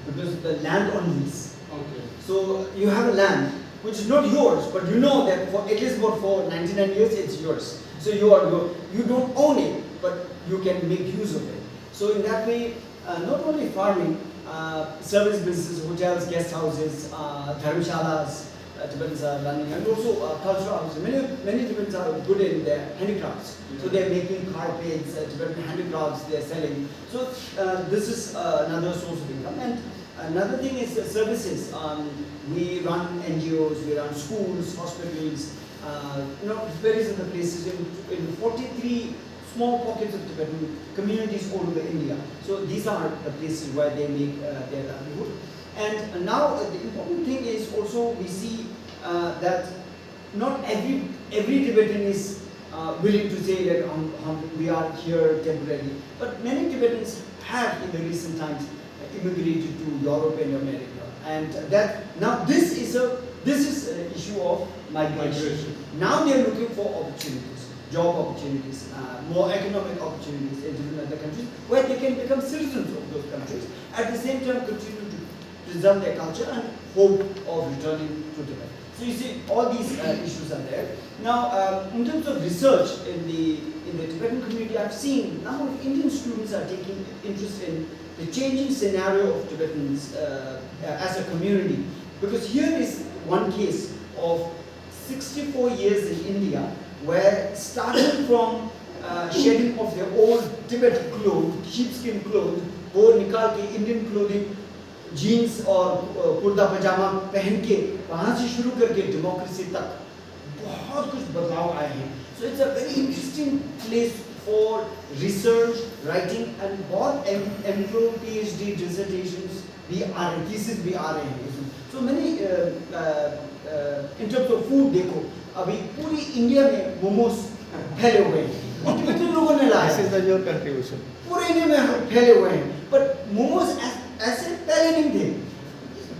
C: because of the land on lease.
A: Okay.
C: So you have a land which is not yours, but you know that for at least for 99 years it's yours. So you don't own it, but you can make use of it. So in that way, not only farming, service businesses, hotels, guest houses, dharmshalas, Tibetans are running, and also cultural houses. Many Tibetans are good in their handicrafts. So they are making carpets, Tibetan handicrafts they are selling. So this is another source of income. And another thing is services. We run NGOs, we run schools, hospitals. It varies in the places in 43 small pockets of Tibetan communities all over India. So these are the places where they make their livelihood. And now the important thing is also we see that not every Tibetan is willing to say that we are here temporarily. But many Tibetans have in the recent times immigrated to Europe and America. And that now this is an issue of migration. Now they are looking for opportunities, job opportunities, more economic opportunities in different other countries where they can become citizens of those countries. At the same time continue to preserve their culture and hope of returning to Tibet. So you see, all these issues are there. Now, in terms of research in the Tibetan community, I've seen a number of Indian students are taking interest in the changing scenario of Tibetans as a community. Because here is one case of 64 years in India where starting from shedding of their old Tibetan clothes, sheepskin clothes, वो निकाल के Indian clothing, jeans और कुर्ता पजामा पहन के वहाँ से शुरू करके democracy तक बहुत कुछ बदलाव आए हैं. So it's a very interesting place for research, writing, and बहुत MPhil, PhD dissertations भी आ रहे हैं, thesis भी आ रहे हैं. So many in terms of food देखो, अभी पूरी इंडिया में मोमोज फैले हुए हैं. और कितने लोगों ने लाया?
F: This is your contribution.
C: पूरे इंडिया में फैले हुए हैं. But मोमोज ऐसे पहले नहीं थे.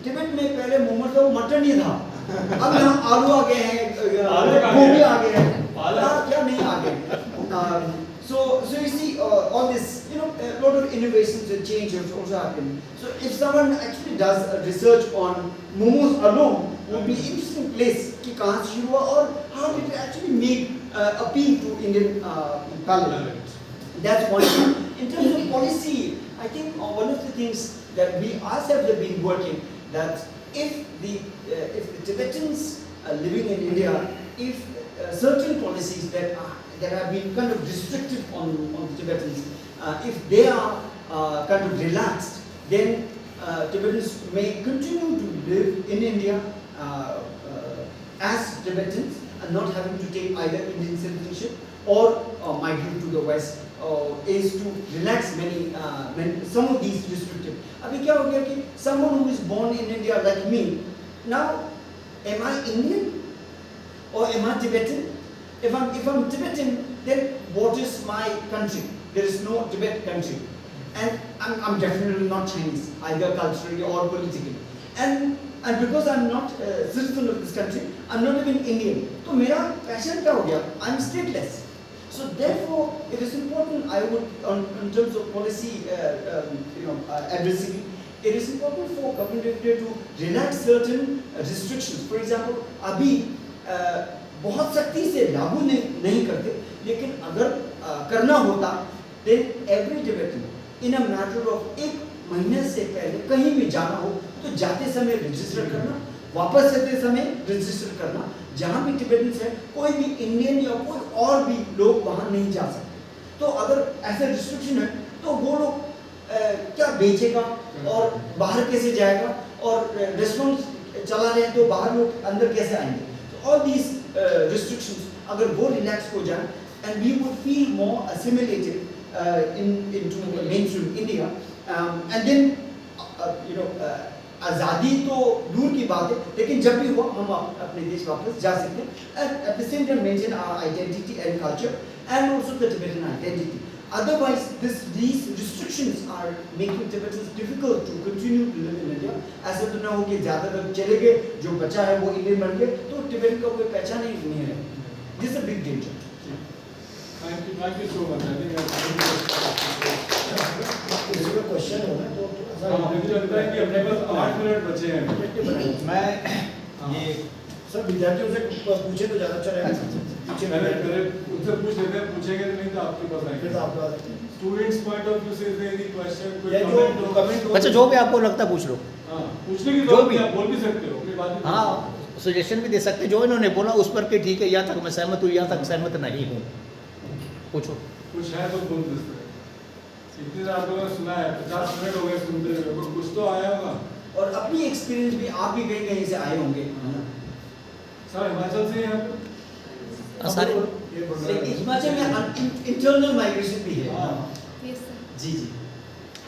C: तिब्बत में पहले मोमोज का मटन ही था. अब यहाँ आलू आ गए हैं, गोभी आ गए हैं, क्या नहीं आ गए. So you see all this, you know, a lot of innovations and changes also happen. So if someone actually does a research on momos alone, would be an interesting place कि कहाँ से शुरू हुआ और how did it actually make appeal to Indian parliament. That's one thing. In terms of policy, I think one of the things that we ourselves have been working, that if the Tibetans living in India, if certain policies that have been kind of restrictive on the Tibetans, if they are kind of relaxed, then Tibetans may continue to live in India as Tibetans and not having to take either Indian citizenship or migrate to the West, is to relax many some of these restrictive. अभी क्या हो गया कि someone who is born in India like me, now am I Indian or am I Tibetan? If I'm Tibetan, then what is my country? There is no Tibet country, and I'm definitely not Chinese either culturally or politically, and because I'm not a citizen of this country, I'm not even Indian. तो मेरा passion क्या हो गया? I'm stateless. So therefore, it is important. I would, in terms of policy, advocacy, it is important for government of India to relax certain restrictions. For example, अभी बहुत सख्ती से लागू नहीं करते, लेकिन अगर करना होता, then every Tibetan in a matter of एक महीने से पहले कहीं भी जाना हो तो जाते समय रजिस्टर करना, वापस आते समय रजिस्टर करना. जहाँ भी टिबेटन्स है, कोई भी इंडियन या कोई और भी लोग वहाँ नहीं जा सकते. तो अगर ऐसा रिस्ट्रिक्शन है तो वो लोग क्या बेचेगा और बाहर कैसे जाएगा, और रेस्टोरेंट चला रहे हैं तो बाहर लोग अंदर कैसे आएंगे. So all these restrictions अगर वो रिलैक्स हो जाए, and we would feel more assimilated into mainstream India, and then आज़ादी तो दूर की बात है, लेकिन जब भी हुआ हम अपने देश वापस जा सकते हैं, and at the same time maintain our identity and culture and also the Tibetan identity. Otherwise, these restrictions are making Tibetans difficult to continue to live in India. ऐसा तो ना हो कि ज़्यादा लोग चले गए, जो बचा है वो इंडियन बन गए, तो टिबेटन का कोई पहचान ही नहीं है. This is a big danger.
A: Thank you so much. I think
D: किसी को क्वेश्चन होगा तो
A: मुझे लगता है कि अपने पास 8 मिनट बचे हैं.
F: मैं ये
D: सब विद्यार्थियों से पूछे तो ज़्यादा अच्छा रहेगा.
A: मेरे उनसे पूछ लेते हैं, पूछेंगे तो नहीं तो आपके पास आएंगे.
D: फिर तो आपके पास
A: स्टूडेंट्स पॉइंट ऑफ व्यू से इज देयर एनी क्वेश्चन, कोई
D: या जो
A: कमेंट
D: कमेंट
F: अच्छा जो भी आपको लगता है पूछ लो.
A: हां, पूछने की
F: जो
A: जरूरत
F: भी
A: नहीं, आप बोल भी सकते हो अपनी बात.
F: हाँ, सजेशन भी दे सकते हैं. जो इन्होंने बोला उस पर कि ठीक है, यहाँ तक मैं सहमत हूँ, यहाँ तक सहमत नहीं हूँ. पूछो.
A: कुछ है तो बोल दो. इतने आप लोगों ने सुना है, 50 मिनट हो गए सुनते हुए, कुछ तो आया होगा.
C: और अपनी एक्सपीरियंस भी आप भी कहीं से आए होंगे.
A: सर हिमाचल से हैं आप?
F: सारे
C: हिमाचल में इंटरनल माइग्रेशन भी है.
G: Yes sir.
C: जी जी.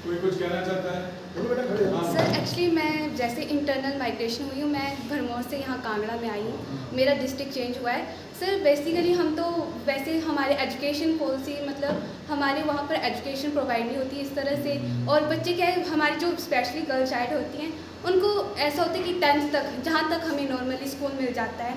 A: कोई कुछ कहना चाहता है?
G: सर एक्चुअली मैं जैसे इंटरनल माइग्रेशन हुई हूँ, मैं भरमौर से यहाँ कांगड़ा में आई हूँ. मेरा डिस्ट्रिक्ट चेंज हुआ है. सर बेसिकली हम तो वैसे हमारे एजुकेशन पॉलिसी मतलब हमारे वहाँ पर एजुकेशन प्रोवाइड नहीं होती इस तरह से. और बच्चे क्या है, हमारी जो स्पेशली गर्ल चाइल्ड होती हैं उनको ऐसा होता है कि 10th तक जहाँ तक हमें नॉर्मली स्कूल मिल जाता है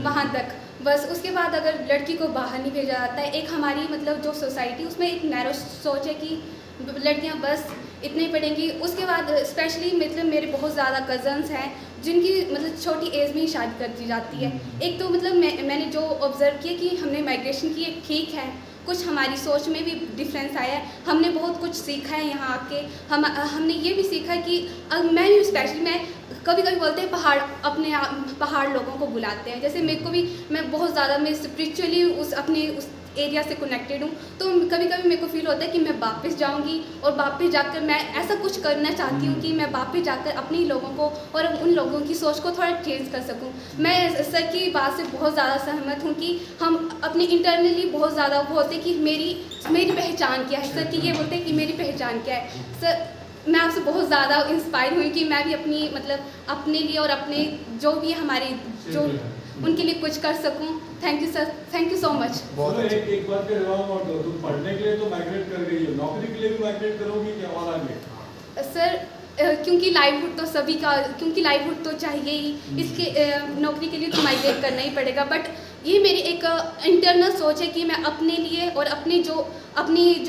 G: वहाँ तक बस. उसके बाद अगर लड़की को बाहर नहीं भेजा जाता है. एक हमारी मतलब जो सोसाइटी उसमें एक नैरो सोच है कि लड़कियाँ बस इतने ही पढ़ेंगी. उसके बाद स्पेशली मतलब मेरे बहुत ज़्यादा कज़न्स हैं जिनकी मतलब छोटी एज में ही शादी कर दी जाती है. एक तो मतलब मैंने जो ऑब्ज़र्व किया कि हमने माइग्रेशन की एक ठीक है, कुछ हमारी सोच में भी डिफरेंस आया है। हमने बहुत कुछ सीखा है यहाँ आके। हमने ये भी सीखा है कि मैं भी स्पेशली मैं कभी कभी बोलते हैं पहाड़ लोगों को बुलाते हैं। जैसे मेरे को भी मैं बहुत ज़्यादा मैं स्पिरिचुअली उस एरिया से कनेक्टेड हूँ, तो कभी कभी मेरे को फील होता है कि मैं वापस जाऊँगी और वापस जाकर मैं ऐसा कुछ करना चाहती हूँ कि मैं वापस जाकर अपने लोगों को और उन लोगों की सोच को थोड़ा चेंज कर सकूँ। मैं सर की बात से बहुत ज़्यादा सहमत हूँ कि हम अपने इंटरनली बहुत ज़्यादा बोलते हैं कि मेरी पहचान क्या है। सर की ये बोलते हैं कि मेरी पहचान क्या है। सर मैं आपसे बहुत ज़्यादा इंस्पायर हुई कि मैं भी अपने लिए और अपने जो भी हमारे जो उनके लिए कुछ कर सकूं। Thank you sir, thank you so much.
A: एक बात पे जवाब और दो, तुम पढ़ने के लिए तो माइग्रेट कर गई हो, नौकरी के लिए भी माइग्रेट करोगी क्या और आगे?
G: सर क्योंकि लाइवहुड तो सभी का, क्योंकि लाइवहुड तो चाहिए ही, इसके नौकरी के लिए तो माइग्रेट करना ही पड़ेगा। बट ये मेरी एक इंटरनल सोच है कि मैं अपने लिए और अपनी जो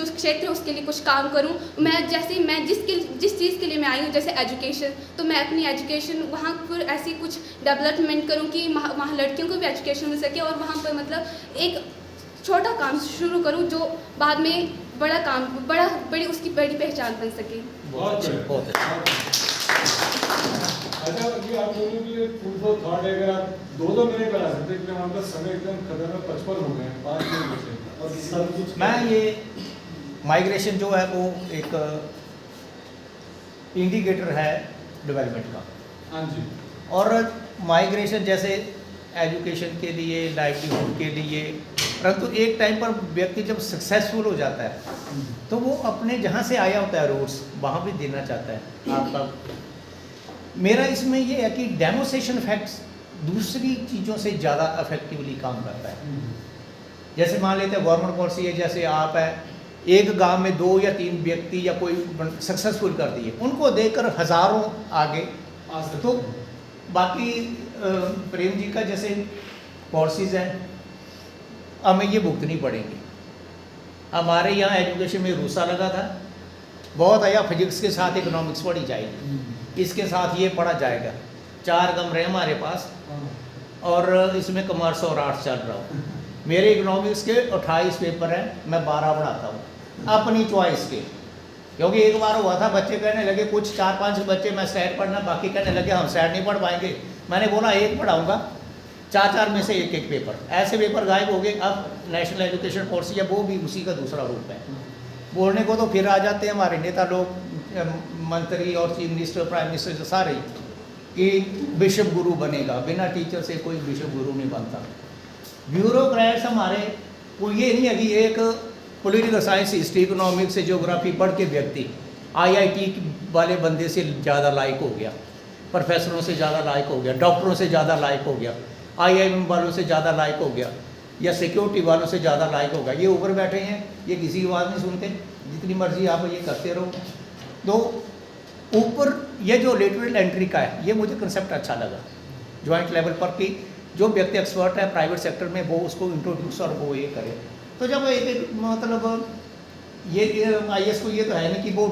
G: क्षेत्र है उसके लिए कुछ काम करूं। मैं जिस चीज़ के लिए मैं आई हूँ, जैसे एजुकेशन, तो मैं अपनी एजुकेशन वहाँ पर ऐसी कुछ डेवलपमेंट करूं कि वहाँ लड़कियों को भी एजुकेशन मिल सके और वहाँ पर मतलब एक छोटा काम शुरू करूं जो बाद में बड़ा काम बड़ी उसकी बड़ी पहचान बन सके।
A: बहुत अच्छा। अच्छा कि आप लोगों के लिए फूड फॉर थॉट है, अगर आप 2-2 मिनट लगा सकते हैं, हमारा समय एकदम खत्म है, 55 हो गए हैं, 5 मिनट बचे और सब कुछ।
F: मैं ये माइग्रेशन जो है वो एक इंडिकेटर है डेवलपमेंट का।
A: हाँ जी।
F: और माइग्रेशन जैसे एजुकेशन के लिए, लाइवलीहुड के लिए, परंतु एक टाइम पर व्यक्ति जब सक्सेसफुल हो जाता है तो वो अपने जहाँ से आया होता है रूट्स वहाँ भी देना चाहता है आपका। मेरा इसमें ये है कि डेमोस्ट्रेशन फैक्ट्स दूसरी चीज़ों से ज़्यादा इफेक्टिवली काम करता है। जैसे मान लेते हैं गवर्नमेंट पॉलिसी है, जैसे आप है एक गांव में 2 या 3 व्यक्ति या कोई सक्सेसफुल कर दिए, उनको देखकर हज़ारों आगे
A: आ सकते
F: तो
A: हैं।
F: बाकी प्रेम जी का जैसे पॉलिसीज़ हैं हमें ये भुगतनी पड़ेंगी। हमारे यहाँ एजुकेशन में रूसा लगा था, बहुत आया फिजिक्स के साथ इकोनॉमिक्स पढ़ी जाएगी, इसके साथ ये पढ़ा जाएगा, 4 कमरे हमारे पास और इसमें कॉमर्स और आर्ट्स चल रहा हूँ। मेरे इकोनॉमिक्स के 28 पेपर हैं, मैं 12 पढ़ाता हूँ अपनी चॉइस के। क्योंकि एक बार हुआ था बच्चे कहने लगे, कुछ 4-5 बच्चे मैं स्टैट पढ़ना, बाकी कहने लगे हम स्टैट नहीं पढ़ पाएंगे। मैंने बोला एक पढ़ाऊँगा, 4-4 में से एक पेपर, ऐसे पेपर गायब हो गए। अब नेशनल एजुकेशन पॉलिसी है वो भी उसी का दूसरा रूप है। बोलने को तो फिर आ जाते हैं हमारे नेता लोग, मंत्री और चीफ मिनिस्टर, प्राइम मिनिस्टर सारे, कि बिशप गुरु बनेगा, बिना टीचर से कोई बिशप गुरु नहीं बनता। ब्यूरोक्रेट्स हमारे को ये नहीं है कि एक पॉलिटिकल साइंस, हिस्ट्री, इकोनॉमिक्स से ज्योग्राफी पढ़ के व्यक्ति IIT वाले बंदे से ज़्यादा लायक हो गया, प्रोफेसरों से ज़्यादा लायक हो गया, डॉक्टरों से ज़्यादा लायक हो गया, IIM वालों से ज़्यादा लायक हो गया, या सिक्योरिटी वालों से ज़्यादा लायक हो गया। ये ऊपर बैठे हैं, ये किसी की बात नहीं सुनते, जितनी मर्जी आप ये करते रहो। तो ऊपर ये जो लेटरल एंट्री का है, ये मुझे कंसेप्ट अच्छा लगा जॉइंट लेवल पर, कि जो व्यक्ति एक्सपर्ट है प्राइवेट सेक्टर में वो उसको इंट्रोड्यूस और वो ये करे। तो जब एक मतलब ये IAS को ये तो है नहीं कि वो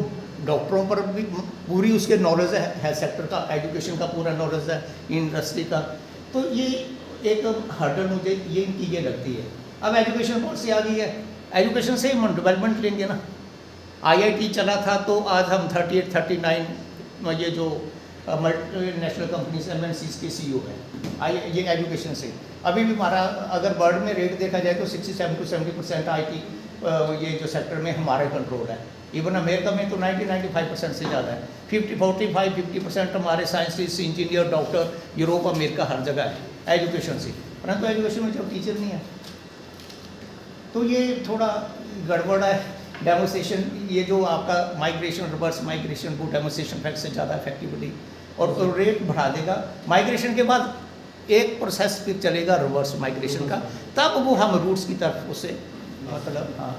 F: डॉक्टरों पर भी पूरी उसके नॉलेज है, हेल्थ सेक्टर का, एजुकेशन का पूरा नॉलेज है, इंडस्ट्री का। तो ये एक हर्डल मुझे ये इनकी ये लगती है। अब एजुकेशन पॉलिसी आ गई है, एजुकेशन से हम डेवलपमेंट लेंगे ना। IIT चला था तो आज हम 38-39 ये जो मल्टीनेशनल कंपनीज MNCs के CEO हैं, ये एजुकेशन से। अभी भी हमारा अगर वर्ल्ड में रेट देखा जाए तो 67-70% IT ये जो सेक्टर में हमारा कंट्रोल है। इवन अमेरिका में तो 90-95% से ज़्यादा है। 50% हमारे scientist, engineer, doctor Europe, America हर जगह है एजुकेशन से। परंतु एजुकेशन में जब टीचर नहीं है तो ये थोड़ा गड़बड़ है। डेमोस्ट्रेशन, ये जो आपका माइग्रेशन, रिवर्स माइग्रेशन को डेमोस्ट्रेशन फैक्ट से ज़्यादा इफेक्टिवली और रेट बढ़ा देगा। माइग्रेशन के बाद एक प्रोसेस फिर चलेगा रिवर्स माइग्रेशन का, तब वो हम रूट्स की तरफ उसे मतलब। हाँ,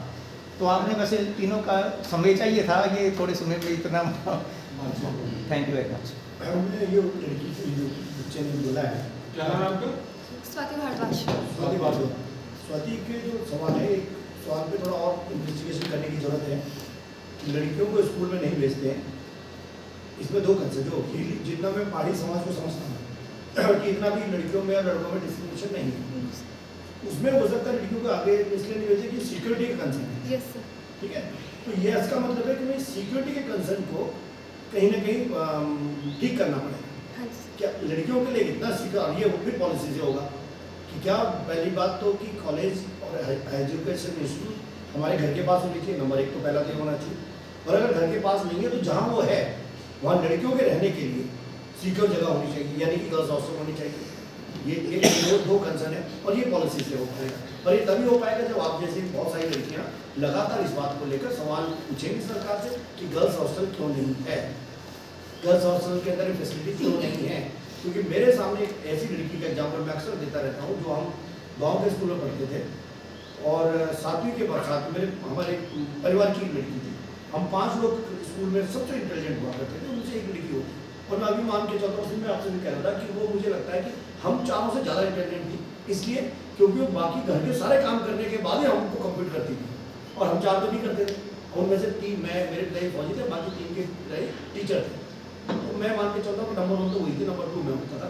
F: तो आपने वैसे तीनों का समय चाहिए था, ये थोड़े समय में इतना। Thank you very much.
D: ये लड़की से जो बच्चे ने बोला है,
A: क्या नाम है आपका?
G: स्वाति भारद्वाज।
D: स्वाति भारद्वाज। स्वाति के जो सवाल है, एक सवाल पे थोड़ा और इन्वेस्टिगेशन करने की जरूरत है। लड़कियों को स्कूल में नहीं भेजते हैं, इसमें 2 कंसेप्ट जो जितना मैं पहाड़ी समाज को समझता हूँ कि इतना भी लड़कियों में और लड़कों में डिस्क्रिमिनेशन नहीं है। उस इसमें हो सकता है लड़कियों को आगे इसलिए नहीं भेजे कि सिक्योरिटी का कंसर्न है,
G: यस सर।
D: ठीक है। तो ये इसका मतलब है कि मैं सिक्योरिटी के कंसर्न को कहीं ना कहीं ठीक करना पड़ेगा।
G: हाँ जी।
D: क्या लड़कियों के लिए कितना सिक्योर, ये फिर पॉलिसी से होगा कि क्या पहली बात तो कि कॉलेज और एजुकेशन इंस्टीट्यूट हमारे घर के पास होनी चाहिए, नंबर 1 तो पहला तो होना चाहिए। और अगर घर के पास नहीं है तो जहाँ वो है वहाँ लड़कियों के रहने के लिए सिक्योर जगह होनी चाहिए, यानी कि गर्ल्स हॉस्टल होनी चाहिए। ये दो कंसर्न है और ये पॉलिसी से हो पाएगा। और ये तभी हो पाएगा जब आप जैसे बहुत सारी लड़कियाँ लगातार इस बात को लेकर सवाल पूछेंगी सरकार से कि गर्ल्स हॉस्टल क्यों नहीं है, गर्ल्स हॉस्टल के अंदर फैसिलिटी क्यों नहीं है। क्योंकि मेरे सामने एक ऐसी लड़की का एग्जाम्पल मैं अक्सर देता रहता हूँ, जो हम गाँव के स्कूल में पढ़ते थे और 7वीं के बाद हमारे परिवार की लड़की थी। हम 5 लोग स्कूल में सबसे इंटेलिजेंट हुआ करते थे, उनसे एक लड़की होती। और मैं अभी मान के चलता हूँ, मैं आपसे भी कह रहा था कि वो मुझे लगता है कि हम चारों से ज़्यादा इंटेलिजेंट थी, इसलिए क्योंकि वो बाकी घर के सारे काम करने के बाद ही हमको कम्पीट करती थी और हम 4 तो नहीं करते थे। उनमें से 3 मेरे पिताजी फौजी थे, बाकी 3 के पिताजी टीचर थे। तो मैं मान के चलता हूँ नंबर 1 तो वही थी, नंबर 2 में होता था।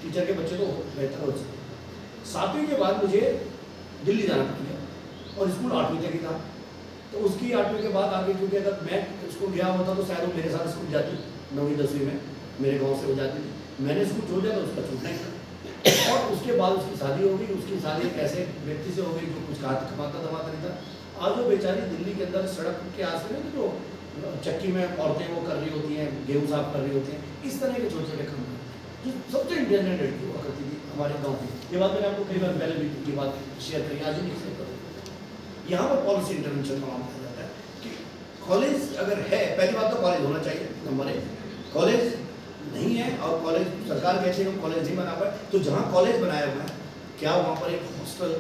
D: टीचर के बच्चे तो बेहतर हो सकते। 7वीं के बाद मुझे दिल्ली जाना पड़ गया और स्कूल 8वीं तक ही था। तो उसकी 8वीं के बाद आगे, क्योंकि अगर मैं स्कूल गया होता तो शायद वो मेरे साथ स्कूल जाती, 9वीं 10वीं में मेरे गांव से हो जाती थी। मैंने स्कूल छोड़ दिया तो उसका छूटना ही था। और उसके बाद उसकी शादी हो गई। उसकी शादी एक ऐसे व्यक्ति से हो गई जो कुछ कमाता धमाता नहीं था। आज वो बेचारी दिल्ली के अंदर सड़क के आस में जो चक्की में औरतें वो कर रही होती हैं, गेहूँ साफ कर रही होती हैं, इस तरह के छोटे छोटे काम जो सबसे इंटेलिजेंट लड़की हुआ करती थी हमारे गाँव की। ये बात मैंने आपको कई बार पहले भी की बात शेयर करी, आज ही नहीं शेयर करूँ। यहाँ पर पॉलिसी इंटरवेंशन का मामला आ जाता है कि कॉलेज अगर है, पहली बात तो कॉलेज होना चाहिए, नंबर 1। कॉलेज नहीं है और कॉलेज सरकार कहती है कि कॉलेज नहीं बना पाए, तो जहाँ कॉलेज बनाया हुआ है क्या वहाँ पर एक हॉस्टल,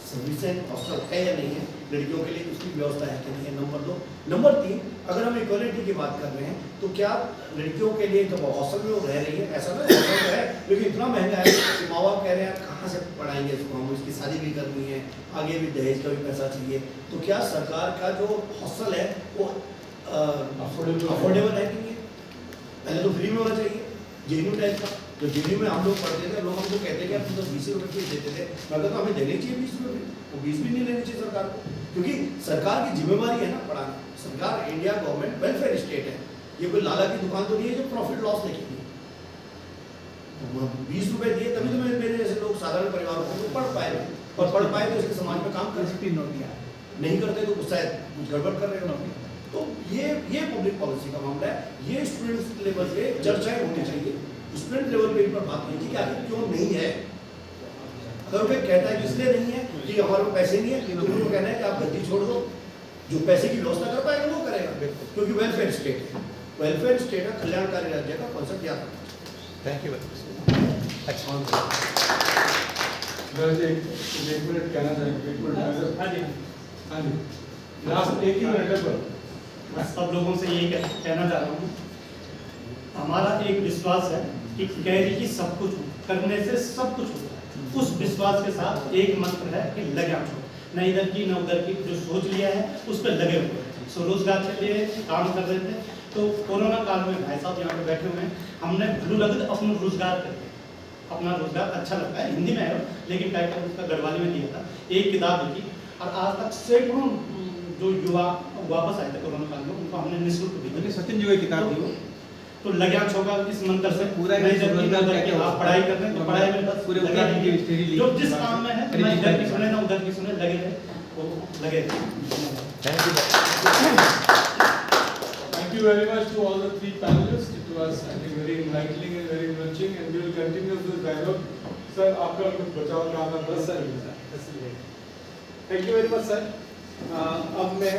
D: सफिशिएंट हॉस्टल है या नहीं है लड़कियों के लिए, उसकी व्यवस्था है कि नहीं है, नंबर 2। नंबर 3, अगर हम इक्वालिटी की बात कर रहे हैं तो क्या लड़कियों के लिए जब हॉस्टल में वो रह रही है, ऐसा ना हॉस्टल है लेकिन इतना महंगा है कि माँ बाप कह रहे हैं कहाँ से पढ़ाएंगे इसको, हम इसकी शादी भी करनी है, आगे भी दहेज का भी पैसा चाहिए, तो क्या सरकार का जो हॉस्टल है वो अफोर्डेबल है कि नहीं? पहले तो फ्री में होना चाहिए, जेन्यू टाइप का। जो जेन्यू में हम लोग पढ़ते थे, लोग हमको कहते थे कि 20 रुपये फीस देते थे, मगर तो हमें देने चाहिए 20 रुपये, वो 20 भी नहीं लेने चाहिए सरकार को, क्योंकि सरकार की जिम्मेवारी है ना पढ़ाना। सरकार, इंडिया गवर्नमेंट वेलफेयर स्टेट है, ये कोई लाला की दुकान तो नहीं है जो प्रॉफिट लॉस देखेगी। 20 रुपये दिए तभी तो मेरे जैसे लोग साधारण परिवारों को पढ़ पाए, और पढ़ पाए तो इसके समाज में काम कर नहीं करते तो शायद कुछ गड़बड़ कर रहे हो। तो ये पब्लिक पॉलिसी का मामला है, ये स्टूडेंट्स लेवल पे चर्चाएं होनी चाहिए, स्टूडेंट लेवल पे इन पर बात होनी चाहिए कि आखिर क्यों नहीं है। अगर कोई कहता है कि इसलिए नहीं है कि हमारे पास पैसे नहीं है, तो उनको कहना है कि आप गलती छोड़ दो, जो पैसे की व्यवस्था कर पाएगा वो करेगा, क्योंकि वेलफेयर स्टेट है, वेलफेयर स्टेट है, कल्याणकारी राज्य का कॉन्सेप्ट याद रखना।
F: Thank you. अच्छा
A: एक मिनट कहना चाहेंगे, 1 मिनट।
B: हाँ जी,
A: हाँ जी, लास्ट 1 ही मिनट है पर
B: मैं सब लोगों से यही कहना चाह रहा हूँ, हमारा एक विश्वास है कि कैरी की सब कुछ करने से सब कुछ होता है। उस विश्वास के साथ एक मंत्र है कि लगे हम, न इधर की न उधर की, जो सोच लिया है उस पर लगे हुए हैं। स्वरोजगार के लिए काम कर रहे थे, तो कोरोना काल में भाई साहब यहाँ पे बैठे हुए हैं, हमने भलू लगत अपना रोजगार करके, अपना रोजगार अच्छा लगता है, हिंदी में है लेकिन टाइटल उसका गढ़वाली में दिया था, एक किताब लिखी और आज तक सैकड़ों जो युवा वापस आए थे कोरोना काल में, उनको हमने निःशुल्क दी।
F: सचिन जी की किताब दी
B: तो लग्या छोका इस मंत्र से
F: पूरा
B: नहीं जब आप पढ़ाई कर रहे हैं तो पढ़ाई में बस
F: पूरे
B: जो जिस काम में है, ना इधर की सुने ना उधर की सुने, लगे रहे वो लगे रहे।
A: Thank you very much to all the 3 panelists. It was, I think, very enlightening and very enriching, and we will continue this dialogue. Sir, आपका कुछ बचाव का आना 10 sir. Thank you very much, sir. अब मैं